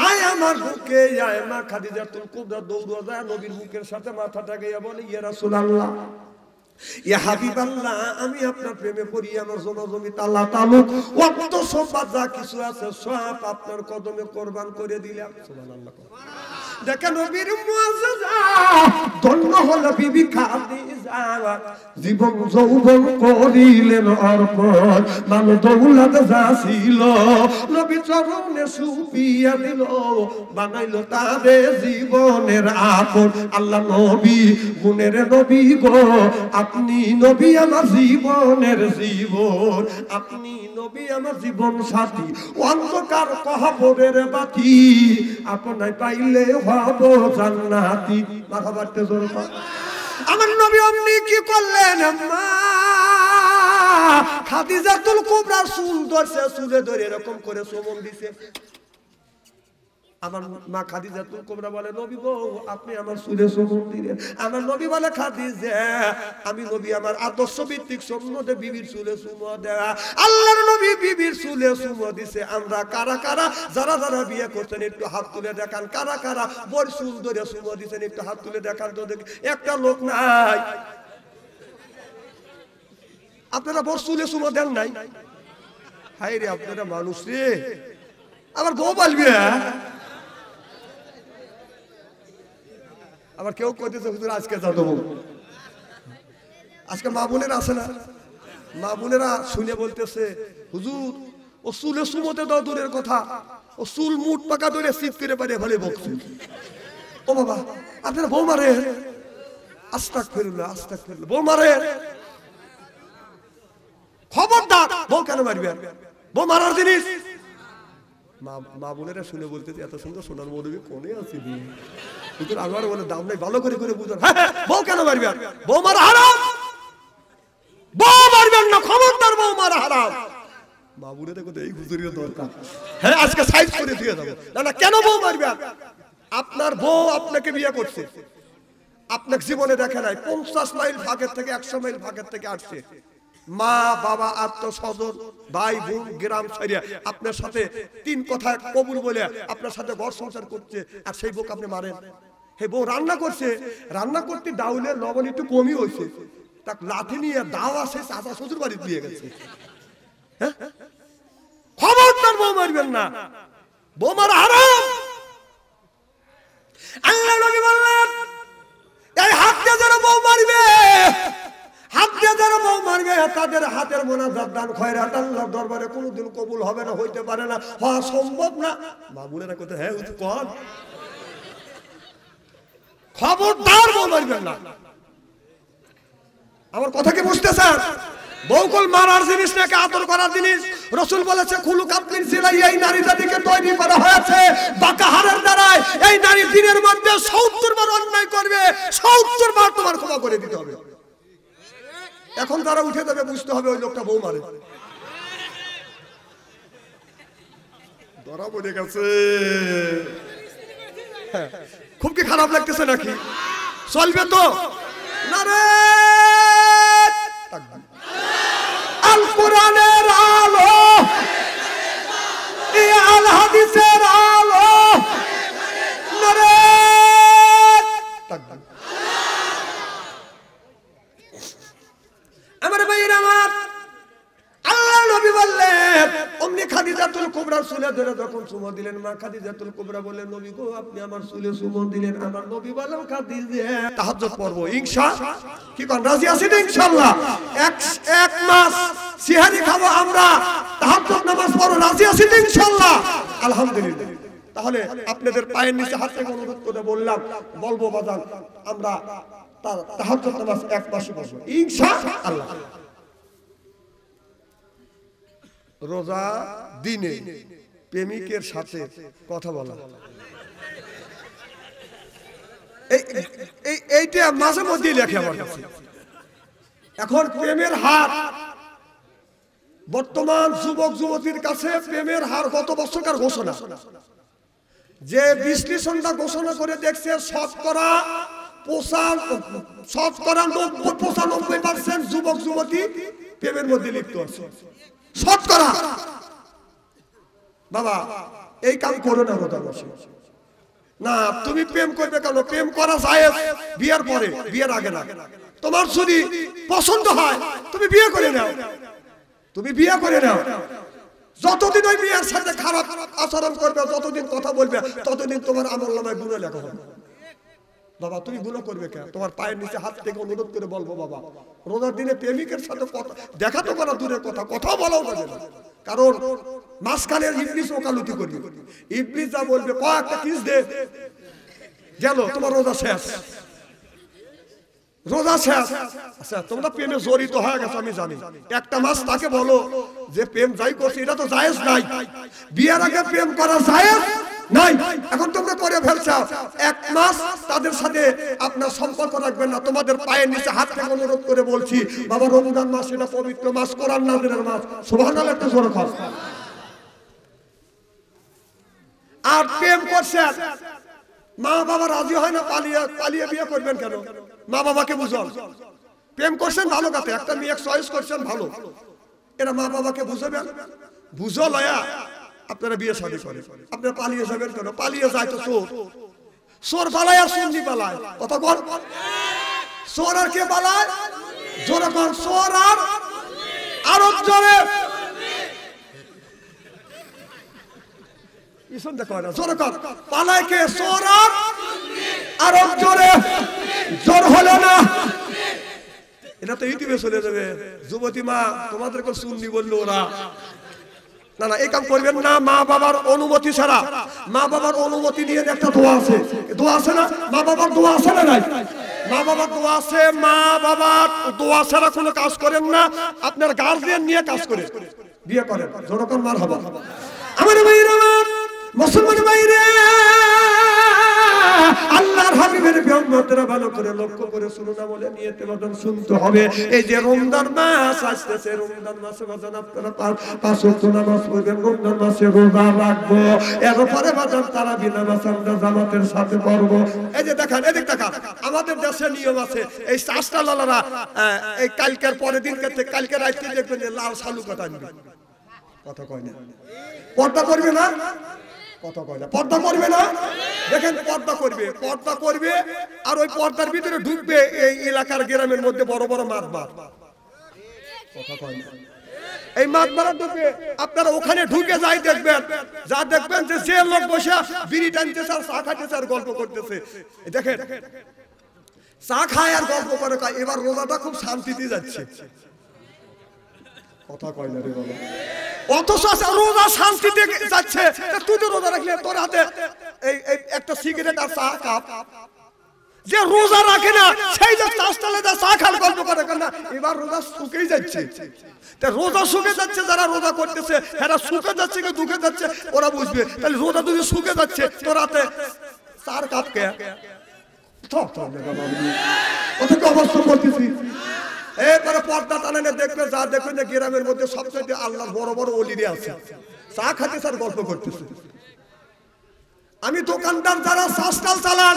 আয় আমার বুকে আয় মা খাদিজাতুল কুবরা দৌড়ে যায় নবীর বুকের সাথে মাথাটা গিয়ে বলে ইয়া রাসূলুল্লাহ ইয়া হাবিবাল্লাহ আমি আপনার প্রেমে পড়ি আমার জমি তাআলা তালুক ওয়াক্ত সম্পদ যা কিছু আছে সব আপনার কদমে কুরবান করে দিলাম সুবহানাল্লাহ দেখেন নবীর মুআজ্জাজা ধন্য হলো বিবি খাদিজা জীবন যৌবন করিলেন অর্পণ, মান দৌলত যা ছিল নবী চরণে সুপিয়া দিল, বানাইলো তাদের জীবনের আপন। আল্লাহ নবী গুণের নবী গো, আপনি নবী আমার জীবনের জীবন, আপনি নবী আমার জীবন সাথী, অন্ধকার কবরের বাতি, আপনায় পাইলে হব জান্নাতি। মাথা বাড়তে জোর কর। আমার নবী আপনি কি করলেন? মা খাদিজাতুল কুবরার চুল ধরছে, চুলে ধরে এরকম করে চুমন দিছে। আমার মা খাদিজাতুল কুবরা বলে, নবী গো আপনি আমার চুলে চুমন দিলেন। আমার নবী বলে, খাদিজা আমি নবী আমার আদর্শ ভিত্তিক সুন্নতে বিবির চুলে চুমো দেয়া। আল্লাহর নবী বিবির চুলে চুমো দিছে। আমরা কারা কারা যারা যারা বিয়ে করছেন একটু হাত তুলে দেখান, কারা কারা বড় চুল ধরে চুমো দিছেন একটু হাত তুলে দেখান তো দেখি। একটা লোক নাই। আপনারা বড় চুলে চুমো দেন নাই? হাই রে আপনারা মানুষ রে, আবার বউ বলবি। আবার কেউ কইতেছে হুজুর আজকে যা দেবো। আজকে মা বোনেরা আছে না, মা বোনেরা শুনে বলতেছে হুজুর ও চুলে সুমতে দাও দূরের কথা, ও চুল মুঠ পাকা ধরে সিট করে পারে ভালো বকছে। ও বাবা আপনারা বউ মারে? আস্তাগফিরুল্লাহ আস্তাগফিরুল্লাহ, বউ মারে? খবরদার, বউ কেন মারবেন? বউ মারার জিনিস। মা বোনেরা শুনে বলতেছে এত সুন্দর সোনার মৌলবী কোনে আছে হুজুর, আমার বলে দাম নাই, ভালো করে করে বুঝুন। বউ কেন মারবেন? বউ মারা হারাম, বউ মারবেন না, খবরদার বউ মারা হারাম। মা বোনেরা কোথায় এই হুজুরের দরকার। হ্যাঁ আজকে সাইজ করে দিয়ে যাবো। না না কেন বউ মারবেন? আপনার বউ আপনাকে বিয়ে করছে, আপনাকে জীবনে দেখে নাই, 50 মাইল ভাগের থেকে 100 মাইল ভাগের থেকে আসছে। মা বাবা আত্মস্বজন ভাই বোন গ্রাম ছাড়িয়া আপনার সাথে 3 কথা কবুল বলে আপনার সাথে ঘর সংসার করছে, আর সেই বউকে আপনি মারেন। হে বউ রান্না করছে, রান্না করতে ডাউলের লবণ একটু কমই হয়েছে, তাকে লাঠি নিয়ে দাওয়া সে চাচা শ্বশুর বাড়ি দিয়ে গেছে। হ্যাঁ খবরদার বউ মারবেন না, বউ মারা হারাম। আল্লাহ নবী বললেন এই হাত দিয়ে যারা বউ মারবে, হাত দিয়ে যারা বউ মারবে তাদের হাতের মোনাজাত দান খয়রাত আল্লাহর দরবারে কোনোদিন কবুল হবে না, হইতে পারে না, হওয়া সম্ভব না। মা বোনেরা কোথায়? হ্যাঁ কোন খবরদার বউ মারবেন না। আমার কথা কি বুঝতেছেন? বউকল মারার জিনিস নাকি আদর করার জিনিস? রাসূল বলেছে খুলুক আপনিন সিলাই, এই নারী জাতিকে তৈরি করা হয়েছে বাকাহারের দ্বারায়। এই নারী দিনের মধ্যে 70 বার অন্যায় করবে, 70 বার তোমার ক্ষমা করে দিতে হবে। এখন তারা উঠে যাবে, বুঝতে হবে ওই লোকটা বউ মারে। ধরা পড়ে গেছে। খুব কি খারাপ লাগতেছে নাকি? চলবে তো না রে? আল কোরআনের আলো, এই আল হাদিসের আলো, নারে তাকবীর। আমার ভাইরা আমার, আল্লাহ নবী বললেন অমনি খাদিজাতুল কুবরার চুলে ধরে যখন চুমো দিলেন, মা খাদিজাতুল কুবরা বললেন নবী গো আপনি আমার চুলে চুমো দিলেন। আমার নবী বললেন খাদিজা তাহাজ্জুদ পড়ব ইনশাআল্লাহ, কি কোন রাজি আছেন? ইনশাআল্লাহ এক মাস সিহারি খাবো আমরা, তাহাজ্জুদ নামাজ পড়ো, রাজি আছেন ইনশাআল্লাহ? আলহামদুলিল্লাহ। তাহলে আপনাদের পায়ের নিচে হাত রেখে অনুরোধ করে বলবো বাজান আমরা তাহাজ্জুদ নামাজ এক মাসে পড়ব ইনশাআল্লাহ। রোজা দিনে প্রেমিকের সাথে কথা বলা, এইটা মাঝে মধ্যেই লেখে আমার কাছে। এখন প্রেমের হার বর্তমান যুবক যুবতীর কাছে, প্রেমের হার গত বছরকার ঘোষণা, যে বিশ্লেষণটা ঘোষণা করে দেখছে শতকরা 95% যুবক যুবতী প্রেমের মধ্যে লিপ্ত আছে। শতকরা। বাবা এই কাম করো না, রোজা বসে না। তুমি প্রেম করবে কেন? প্রেম করা যায় বিয়ের পরে, বিয়ের আগে না। তোমার যদি পছন্দ হয় তুমি বিয়ে করে নাও, তুমি বিয়ে করে নাও। যতদিন ওই বিয়ের সাথে খারাপ আচরণ করবে, যতদিন কথা বলবে, ততদিন তোমার আমলনামায় গুনাহ লেখা হবে। বাবা তুমি গুনাহ করবে কেন? তোমার পায়ের নিচে হাত থেকে অনুরোধ করে বলবো বাবা, রোজার দিনে প্রেমিকের সাথে কথা দেখা তো করা দূরের কথা, কথা বলাও যাবে না, কারণ মাঝখানে ইবলিস ওকালতি করবে। ইবলিস যা বলবে কয়েকটা কিস দে, গেল তোমার রোজা শেষ, রোজা শেষ। আচ্ছা তোমরা প্রেমে জড়িত হয়ে গেছো আমি জানি, একটা মাস তাকে বলো যে প্রেম যাই করছে এটা তো জায়েজ নাই, বিয়ের আগে প্রেম করা জায়েজ নাই, এখন তোমরা করে ফেলছো, এক মাস তাদের সাথে আপনার সম্পর্ক রাখবেন না। তোমাদের পায়ের নিচে হাত থেকে অনুরোধ করে বলছি বাবা, রমজান মাস এটা পবিত্র মাস, কোরআন নাযিলের মাস, সুবহানাল্লাহ একটু জোরে কর। আর প্রেম করছেন, মা বাবা রাজি হয় না, পালিয়ে পালিয়ে বিয়ে করবেন কেন? মা বাবাকে বুঝান, প্রেম করছেন ভালো কথা, একটা মেয়ে চয়েস করছেন ভালো, এরা মা বাবাকে বুঝাবেন, বুঝো লয়া আপনারা বিয়ে শাদী করেন। আপনারা পালিয়ে যাবেন কেন? পালিয়ে যায় তো চোর, চোর পালায় আর সুন্নি পালায়, কথা বল, চোর আর কে পালায়? জোরে কর, চোর আর আরো জোরে ইসনটা কয় না, জোরে কর, পালায় কে? চোর আর আরো জোরে, জোর হলো না, এটা তো ইউটিউবে চলে যাবে। যুবতী মা তোমাদেরকে সুন্নি বললো ওরা, না না এই কাম করবেন না মা বাবার অনুমতি ছাড়া। মা বাবার অনুমতি নিয়ে একটা দোয়া আছে, দোয়া আছে না? মা বাবার দোয়া আছে না নাই? মা বাবার দোয়া আছে, মা বাবার দোয়া ছাড়া কোনো কাজ করেন না, আপনার গার্জিয়ান নিয়ে কাজ করে বিয়ে করেন। জনগণ মারহাবা। আমার ভাইরা, মুসলমান ভাইরা, আল্লাহর হাবিবের উম্মতরা ভালো করে লক্ষ্য করে শুনুন, বলে নিয়তে বাদন শুনতে হবে। এই যে রমজান মাস আসতেছে, রমজান মাসে বাজান আপনারা পাঁচ ওয়াক্ত নামাজ পড়বেন, রমজান মাসে রোজা রাখবো, এরপরে বাজান তারাবি নামাজ আমরা জামাতের সাথে পড়বো। এই যে দেখেন, এদিক দেখান, আমাদের দেশে নিয়ম আছে, এই চাষটা লালারা এই কালকের পরের দিন কালকে রাইতে দেখবেন যে লাল শালু কাটা আনবে, কথা কয় না, পর্দা করবে না, কথা কয় না, পর্দা করবে না, দেখেন পর্দা করবে, পর্দা করবে, আর ওই পর্দার ভিতরে ঢুকবে এই এলাকার গ্রামের মধ্যে বড় বড় মাছ মার, কথা কয় না, এই মাছ মারা ঢুকবে, আপনারা ওখানে ঢুকে যাই দেখবেন, যা দেখবেন যে যে লোক বসে বিড়ি টানতেছে আর চা খাইতেছে আর গল্প করতেছে, দেখেন চা খায় আর গল্প করে, এবার রোজাটা খুব শান্তিতে যাচ্ছে, কথা কয় না রে বাবা, অথচ রোজা শান্তিতে যাচ্ছে, তুই তো রোজা রাখলে তোর হাতে এই একটা সিগারেট আর চা কাপ, যে রোজা রাখে না সেই যে চাষটালে যা চা খাল গল্প করে না, এবার রোজা শুকেই যাচ্ছে, রোজা শুকে যাচ্ছে, যারা রোজা করতেছে এরা শুকে যাচ্ছে কি দুঃখে যাচ্ছে ওরা বুঝবে, তাহলে রোজা যদি শুকে যাচ্ছে তোর হাতে চার কাপ কে অবস্থা করতেছি। এরপরে পর্দা টানানে দেখবে, যা দেখবেন যে গ্রামের মধ্যে সবচেয়ে আল্লাহর বড় বড় ওলিরে আছে, চা খাতে স্যার গল্প করতেছে। আমি দোকানদার যারা চা স্টল চালান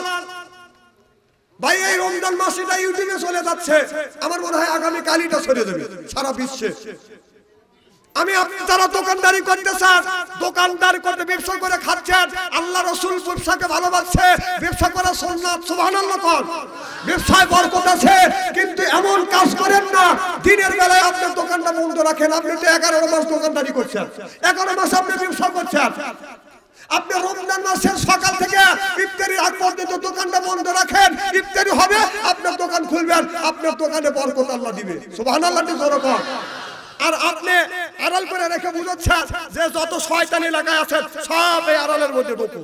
ভাই, এই রমজান মাসটা ইউটিউবে চলে যাচ্ছে, আমার মনে হয় আগামী কালইটা ছড়িয়ে যাবে সারা বিশ্বে। আমি আপনি যারা দোকানদারি করতেছেন, দোকানদারি করতে ব্যবসা করে খাচ্ছেন, আল্লাহ রাসূল ব্যবসাকে ভালোবাসছে, ব্যবসা করা সুন্নাত, সুবহানাল্লাহ কর, ব্যবসায় বরকত আছে, কিন্তু এমন কাজ করেন না দিনের বেলায় আপনার দোকানটা বন্ধ রাখেন। আপনি তো 11 মাস দোকানদারি করছেন, 11 মাস আপনি ব্যবসা করছেন, আপনি রমজান মাসের সকাল থেকে ইফতারির আগ পর্যন্ত দোকানটা বন্ধ রাখেন, ইফতারি হবে আপনার দোকান খুলবেন, আপনার দোকানে বরকত আল্লাহ দিবে, সুবহানাল্লাহ জোরে কর। আর আপনি আড়াল করে রেখে বুঝাচ্ছেন যে যত শয়তান এলাকায় আছে সব এই আড়ালের মধ্যে ঢুকো।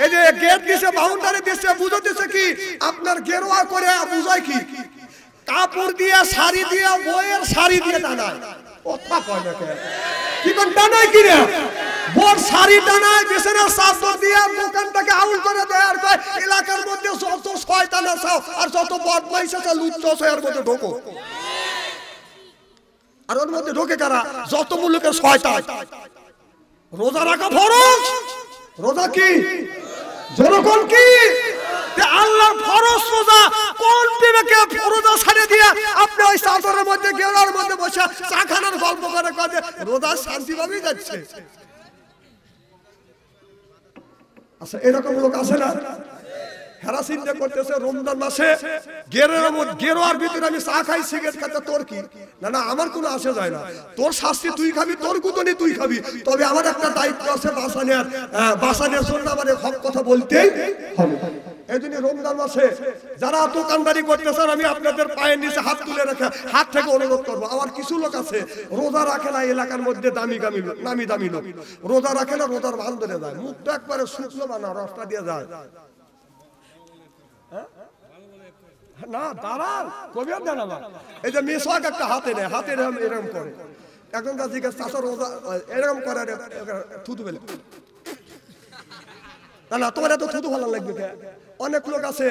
এই যে গেট দিছে, বাউন্ডারি দিছে, বুঝাতেছে কি আপনার গেরুয়া করে বুঝায় কি কাপড় দিয়ে, শাড়ি দিয়ে, বইয়ের শাড়ি দিয়ে টানায়, কথা কয় না কেন, কি কোন টানায় কি রে, বড় শাড়ি টানায়, বিছানার চাদর দিয়ে দোকানটাকে আউল করে দেয়, আর কয় এলাকার মধ্যে যত শয়তান আছে আর যত বদমাইশ আছে লুচ্চ আছে এর মধ্যে ঢোকো। আর ওর মধ্যে ঢোকে কারা? যত মুলুকের শয়তান। রোজা রাখা ফরজ, রোজা কি জনগণ কি আল্লাহর ফরজ রোজা, কোন বিবেকে রোজা ছেড়ে দিয়ে আপনি ওই চাদরের মধ্যে গেরার মধ্যে বসে চা খানার গল্প করে কাজে রোজা শান্তি ভাবেই যাচ্ছে। আচ্ছা এরকম লোক আছে না, হেরা চিন্তা করতেছে রমজান মাসে গেরোয়ার ভিতরে আমি চা খাই, সিগারেট খাতে তোর কি, না না আমার কোনো আসে যায় না, তোর শাস্তি তুই খাবি, তোর গুতনি তুই খাবি, তবে আমার একটা দায়িত্ব আছে বাঁচানোর জন্য আমার হক কথা বলতেই হবে। এই জন্য রমজান মাসে যারা দোকানদারি করতেছেন আমি আপনাদের পায়ের নিচে হাত তুলে রেখে হাত থেকে অনুরোধ করবো। আমার কিছু লোক আছে রোজা রাখে না, এলাকার মধ্যে নামি দামি লোক রোজা রাখে না, রোজার ভান ধরে যায়, মুখটা একবারে শুকনো বানা রসটা দিয়ে যায় না, দাঁড়ান কবি আর দাঁড়াবা। এই যে মেসওয়াক একটা হাতে নেয়, হাতে এরকম করে, একজন জিজ্ঞেস চাষা রোজা এরকম করে থুতু পেলে না, না তোমার এত থুতু ভালো লাগবে। অনেক লোক আছে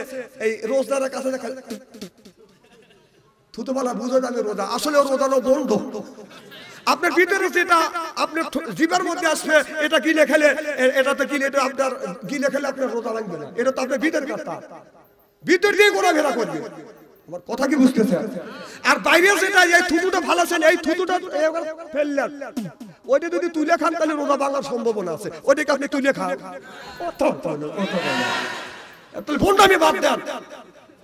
এই রোজদারের কাছে থুতু ভালো বুঝে যাবে রোজা, আসলে রোজানো বন্ধ। আপনার ভিতরে যেটা আপনার জিবার মধ্যে আসবে এটা গিলে খেলে, এটাতে গিলে এটা আপনার গিলে খেলে আপনার রোজা লাগবে না, এটা তো আপনার ভিতরের কথা, ভিতর দিয়ে ঘোরাফেরা করবে। আমার কথা কি বুঝতেছেন? আর বাইরে যেটা এই থুতুটা ভালো আছেন, এই থুতুটা ফেললেন, ওইটা যদি তুলে খান তাহলে রোজা ভাঙার সম্ভাবনা আছে, ওইটাকে আপনি তুলে খান। তাহলে ফোনটা আমি বাদ দেন,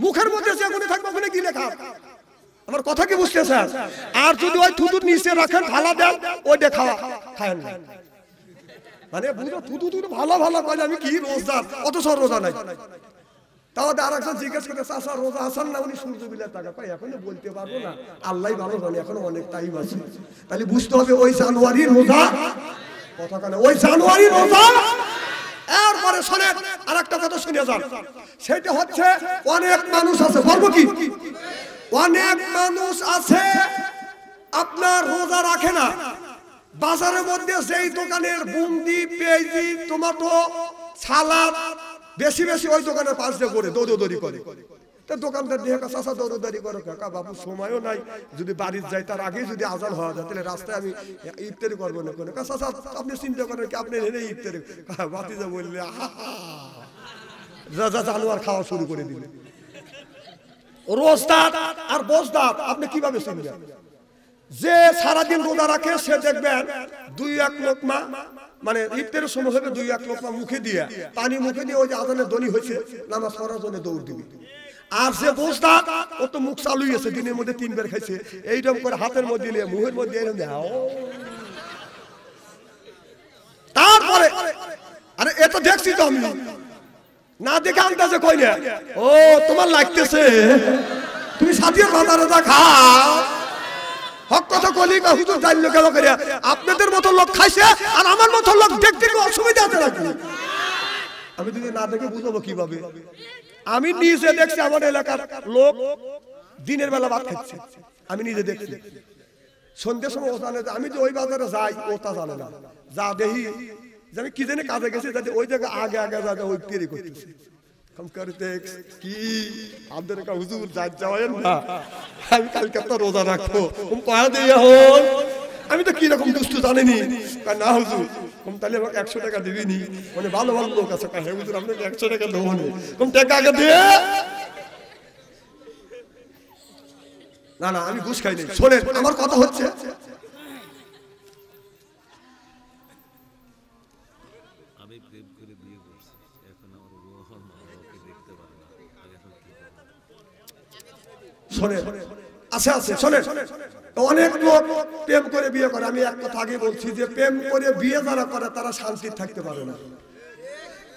মুখের মধ্যে যেগুলো থাকবে ওখানে গিলে খান। আমার কথা কি বুঝতেছেন? আর যদি ওই থুতুর নিচে রাখেন ফালা দেন, ওইটা খাওয়া খায় না, মানে বুঝো থুতু থুতু ভালো ভালো করে আমি কি রোজদার, অথচ রোজা নাই। তাহলে আর একজন জিজ্ঞেস করতে চাষা রোজা আসান না, উনি সূর্য বিলের টাকা পাই, এখনো বলতে পারবো না, আল্লাহ ভালো জানে, এখনো অনেক টাইম আছে। তাহলে বুঝতে হবে ওই জানুয়ারি রোজা কথা কেন, ওই জানুয়ারি রোজা। এরপরে শোনেন আর একটা কথা শুনে যান, সেটা হচ্ছে অনেক মানুষ আছে, বলবো কি অনেক মানুষ আছে আপনার রোজা রাখে না, বাজারের মধ্যে সেই দোকানের বুন্দি পেঁয়াজি টমেটো সালাদ বেশি বেশি ওই দোকানের পাশ দিয়ে করে দৌড়দৌড়ি করে, তো দোকানদার দিয়ে চাষা দৌড়দৌড়ি করে, কাকা বাবু সময়ও নাই, যদি বাড়ির যাই তার আগে যদি আজান হওয়া যায় তাহলে রাস্তায় আমি ইফতারি করবো না কোনো, চাষা আপনি চিন্তা করেন কি আপনি এনে ইফতারি বাতিজা বললে যা জানোয়ার খাওয়া শুরু করে দিলে। রোজদার আর বোজদার আপনি কিভাবে চিনবেন? যে সারাদিন রোজা রাখে সে দেখবেন 2-1 লোকমা, মানে ইফতারের সময় হবে 2-1 লোকমা মুখে দিয়ে পানি মুখে দিয়ে ওই যে আজানের ধ্বনি হয়েছে নামাজ পড়ার জন্য দৌড় দিবে। আর যে বোজদার ও তো মুখ চালুই আছে, দিনের মধ্যে 3 বার খাইছে, এইরকম করে হাতের মধ্যে নিয়ে মুখের মধ্যে এরকম দাও, তারপরে আরে এত দেখছি তো আমি না দেখে আন্দাজে কই না, ও তোমার লাগতেছে তুমি সাথীর ভাতা রোজা খাও, হক কথা কলি কা হুজুর জানলো কেন করে, আপনাদের মতো লোক খাইছে আর আমার মতো লোক দেখতে কি অসুবিধা আছে নাকি? আমি যদি না দেখে বুঝবো কিভাবে? আমি নিজে দেখছি আমার এলাকার লোক দিনের বেলা ভাত খাচ্ছে, আমি নিজে দেখছি, সন্ধ্যের সময় ও জানে, আমি যে ওই বাজারে যাই ও তা জানে না, যা দেখি যে আমি কি জানি কাজে গেছি যাতে ওই জায়গায় আগে আগে যাতে ওই তৈরি করতেছি কি আমাদের হুজুর যাওয়েন না, আমি কালকে তো রোজা রাখবো কয়া দিয়ে হন, আমি তো কিরকম দুষ্টু জানিনি না হুজুর, তাহলে আমাকে 100 টাকা দিবিনি, মানে ভালো ভালো লোক আছে, হ্যাঁ হুজুর আপনাকে 100 টাকা দেবো না, টাকা আগে দিয়ে না না আমি ঘুষ খাইনি। শোনেন আমার কথা হচ্ছে, অনেক লোক প্রেম করে বিয়ে করে, আমি এক কথা আগে বলছি যে প্রেম করে বিয়ে যারা করে তারা শান্তি থাকতে পারে না,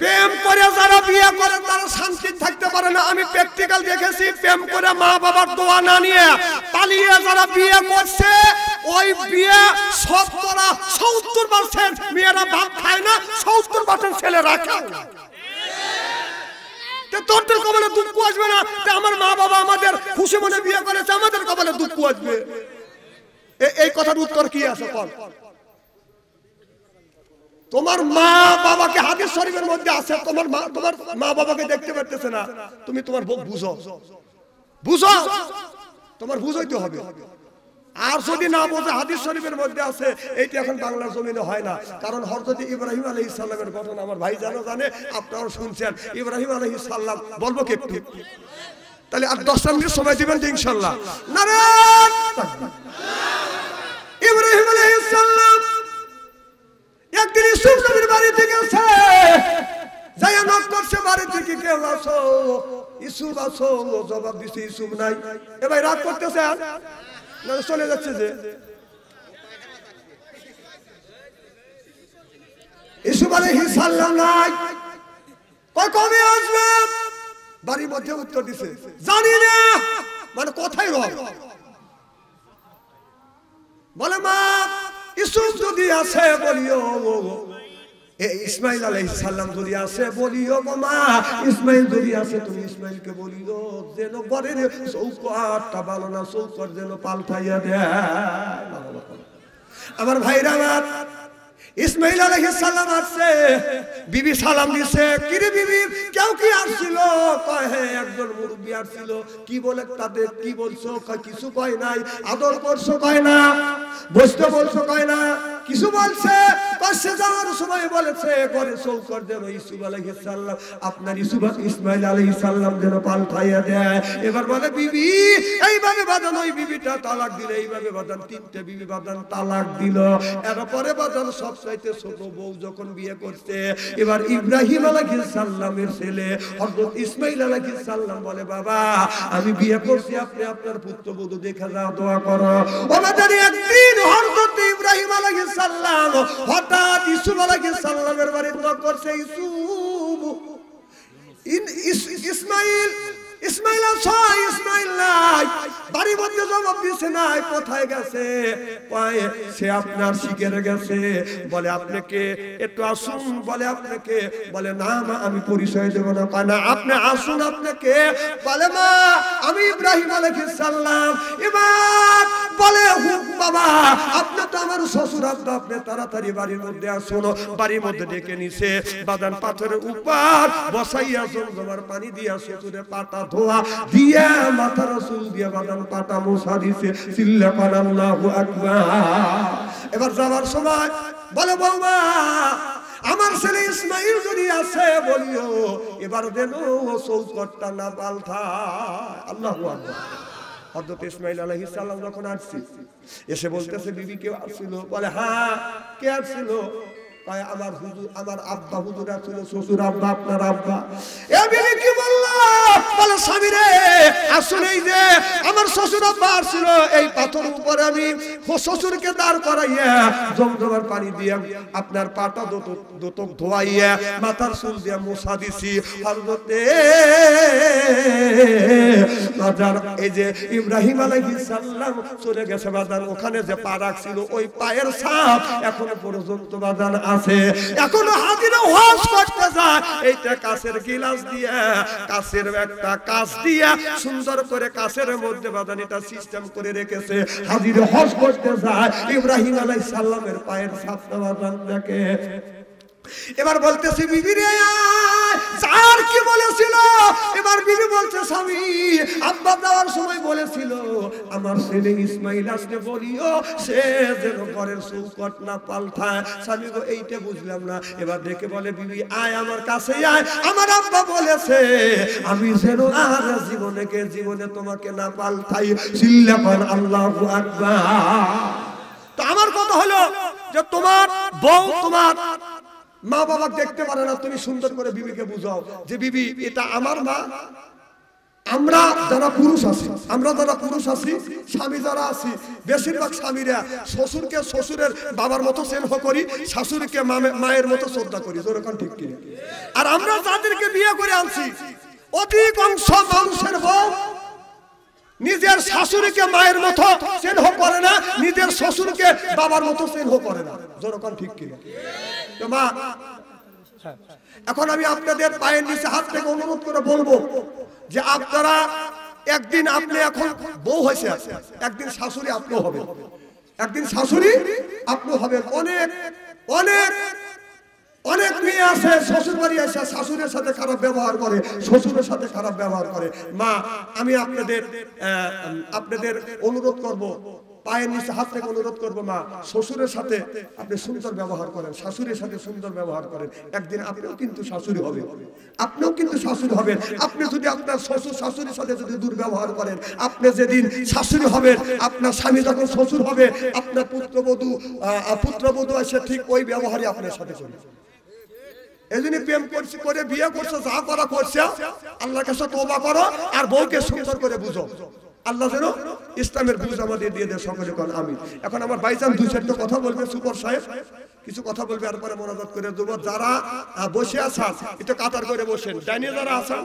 প্রেম করে যারা বিয়ে করে তারা শান্তি থাকতে পারে না। আমি প্র্যাকটিক্যাল দেখেছি, প্রেম করে মা বাবার দোয়া না নিয়ে পালিয়ে যারা বিয়ে করছে ওই বিয়ে 70% মেয়েরা ভাত খায় না, 70% ছেলেরা খায় না। তোদের কপালে দুঃখ আসবে না? আমার মা বাবা আমাদের খুশি মনে বিয়ে করেছে, আমাদের কপালে দুঃখ আসবে? এই কথার উত্তর কি আছে? তোমার মা বাবাকে হাদিস শরীফের মধ্যে আছে, তোমার মা বাবাকে দেখতে পারতেছে না, তুমি তোমার বুঝো তোমার বুঝাইতে হবে। আর যদি না বোঝে হাদিস শরীফের মধ্যে আছে, এইটা এখন বাংলার জমিনে হয় না, কারণ হযরত ইব্রাহিম আলাইহিস সালামের ঘটনা আমার ভাই জানে, আপনারাও শুনছেন। ইব্রাহিম আলাইহিস সালাম বলবো কি একটু, তাহলে আর 10 মিনিট সময় দিবেন তো ইনশাআল্লাহ। নারায়ণ ইব্রাহিম আলাইহিস সালাম একদিন ইউসুফ নবীর বাড়িতে গেছে, যাইয়া নক করছে বাড়ি থেকে, কেউ আসো, ইউসুফ আসো, জবাব দিছে ইউসুফ নাই। এ ভাই রাগ করতেছে আর না চলে যাচ্ছে যে ইউসুফ আলাইহিস সালাম নাই, কবে আসবে? বাড়ির মধ্যে উত্তর দিছে জানি না, মানে কোথায় রব? বলে মা ইউসুফ যদি আছে বলিও, ইসমাইল আলাইহিস সালাম যদি আছে বলিও গো মা, ইসমাইল যদি আছে তুমি ইসমাইলকে বলিও যেন বরের চৌকাটটা ভালো না, চৌকাট যেন পাল্টাইয়া দেয়। আমার ভাইরা আমার, ইসমাইল আলাইহিস সালাম আসছে, বিবি সালাম দিছে, কি রে বিবি কেউ কি আসছিল? কয় হ্যাঁ একজন মুরব্বি আসছিল। কি বলে তাদের কি বলছো? কয় কিছু কয় নাই। আদর করছো? কয় না। বসতে বলছো? কয় না। কিছু বলছে? কষ্টে যাওয়ার সময় বলেছে ঘরে চৌকাট যেন ইউসুফ আলাইহিস সালাম, আপনার ইসমাইল আলাইহিস সালাম যেন পাল্টাইয়া দেয়। এবার বলে বিবি এইভাবে বাঁধান, ওই বিবিটা তালাক দিল, এইভাবে বাঁধান, তিনটে বিবি বাঁধান তালাক দিল। এরপরে বাঁধান সবচাইতে ছোট বউ যখন বিয়ে করছে, এবার ইব্রাহিম আলাইহিস সালামের ছেলে হযরত ইসমাইল আলাইহিস সালাম বলে বাবা আমি বিয়ে করছি, আপনি আপনার পুত্রবধূ দেখে যাও, দোয়া করো। ওনাদের একদিন হযরত ইব্রাহিম আলাইহিস সালাম হঠাৎ ইউসুফ আলাইহিস সালামের বাড়িতে নক করছে, ইসমাইল ইসমাইল নাই, বাড়ির মধ্যে জবাব দিছে নাই, কোথায় গেছে? সে আপনার শিখে গেছে। বলে আপনাকে একটু আসুন, বলে আপনাকে, বলে না মা আমি পরিচয় দেব না। না আপনি আসুন, আপনাকে বলে মা আমি ইব্রাহিম আলাইহিস সালাম। এবার বলে হুক বাবা আপনি তো আমার শ্বশুর আব্বা, আপনি তাড়াতাড়ি বাড়ির মধ্যে আসুন। বাড়ির মধ্যে ডেকে নিছে, বাদান পাথরের উপর বসাইয়া জমজমার পানি দিয়া শ্বশুরের পাটা ধোয়া দিয়া মাথার চুল দিয়া বাদান পাটা মোছা দিছে। চিল্লাপান আল্লাহু আকবার। এবার যাওয়ার সময় বলে বৌমা আমার ছেলে ইসমাইল যদি আছে বলিও এবার যেন চৌকাটটা না পাল্টায়। আল্লাহু আকবার। হযরত ইসমাইল আলাইহিস সালাম যখন আসছে এসে বলতেছে বিবি কেউ আসছিল? বলে হ্যাঁ কে আসছিল? আমার হুজুর, আমার আব্বা হুজুর আসছিল, শ্বশুর আব্বা, আপনার আব্বা। এ বিবি কি বললো? বলে স্বামী রে আসলে এই যে আমার শ্বশুর আব্বা আসছিল, এই পাথর উপরে আমি শ্বশুরকে দাঁড় করাইয়া জমজমার পানি দিয়া আপনার পাটা দোতক ধোয়াইয়া মাথার চুল দিয়া মোছা দিছি। হযরতে এই যে ইব্রাহিম আলাইহিস সালাম চলে গেছে বাজার, ওখানে যে পা রাখছিল ওই পায়ের ছাপ এখনো পর্যন্ত বাজার আছে। এখনো হাজিরা ওয়াজ করতে যায়, এইটা কাচের গিলাস দিয়া, কাচের একটা কাচ দিয়া সুন্দর করে কাচের মধ্যে বাদানিটা সিস্টেম করে রেখেছে। হাজিরা হজ করতে যায়, ইব্রাহিম আলাইহিস সালামের পায়ের ছাপটা বাজার দেখে। এবার বলতেছি বিবি রে আর কি বলেছিল? এবার বিবি বলছে স্বামী আব্বা যাওয়ার সময় বলেছিল আমার ছেলে ইসমাইল আসলে বলিও সে যেন ঘরের চৌকাট না পাল্টায়। স্বামী গো এইটা বুঝলাম না। এবার ডেকে বলে বিবি আয় আমার কাছে আয়, আমার আব্বা বলেছে আমি যেন আর জীবনে তোমাকে না পাল্টাই। চিল্লাপান আল্লাহু আকবার। তো আমার কথা হলো যে তোমার বউ তোমার মা বাবা দেখতে পারে না, তুমি সুন্দর করে বিবিকে বুঝাও যে বিবি এটা আমার মা। আমরা যারা পুরুষ আছি, স্বামী যারা আছি, বেশিরভাগ স্বামীরা শ্বশুরকে শ্বশুরের বাবার মতো স্নেহ করি, শাশুড়িকে মায়ের মতো শ্রদ্ধা করি। যেরকম ঠিক কি? আর আমরা যাদেরকে বিয়ে করে আনছি অধিকাংশ মানুষের বউ নিজের শাশুড়িকে মায়ের মতো স্নেহ করে না, নিজের শ্বশুরকে বাবার মতো স্নেহ করে না। যেরকম ঠিক কি? মা এখন আমি আপনাদের পায়ের নিচে হাত থেকে অনুরোধ করে বলবো যে আপনারা একদিন আপনি এখন বউ হয়েছে, একদিন শাশুড়ি আপনিও হবেন, একদিন শাশুড়ি আপনিও হবেন। অনেক অনেক অনেক মেয়ে আছে শ্বশুর বাড়ি এসে শাশুড়ির সাথে খারাপ ব্যবহার করে, শ্বশুরের সাথে খারাপ ব্যবহার করে। মা আমি আপনাদের অনুরোধ করব, পায়ের নিচে হাত থেকে অনুরোধ করবো মা শ্বশুরের সাথে আপনি সুন্দর ব্যবহার করেন, শাশুড়ির সাথে সুন্দর ব্যবহার করেন। একদিন আপনিও কিন্তু শাশুড়ি হবেন, আপনিও কিন্তু শাশুড়ি হবেন। আপনি যদি আপনার শ্বশুর শাশুড়ির সাথে যদি দুর্ব্যবহার করেন, আপনি যেদিন শাশুড়ি হবেন, আপনার স্বামী যখন শ্বশুর হবে, আপনার পুত্রবধূ এসে ঠিক ওই ব্যবহারই আপনার সাথে করবে। এই জন্য প্রেম করে বিয়ে করছো, যা করা করছে আল্লাহর কাছে তওবা করো আর বউকে সুন্দর করে বুঝো। আল্লাহ যেন ইসলামের বুঝ আমাদের দিয়ে দেয়। সকলে কোন আমিন। এখন আমার ভাইজান দুই চারটা কথা বলবে, সুপার সাহেব কিছু কথা বলবে, আর পরে মোনাজাত করে দেবো। যারা বসে আছেন একটু কাতার করে বসেন, ডাইনে যারা আছেন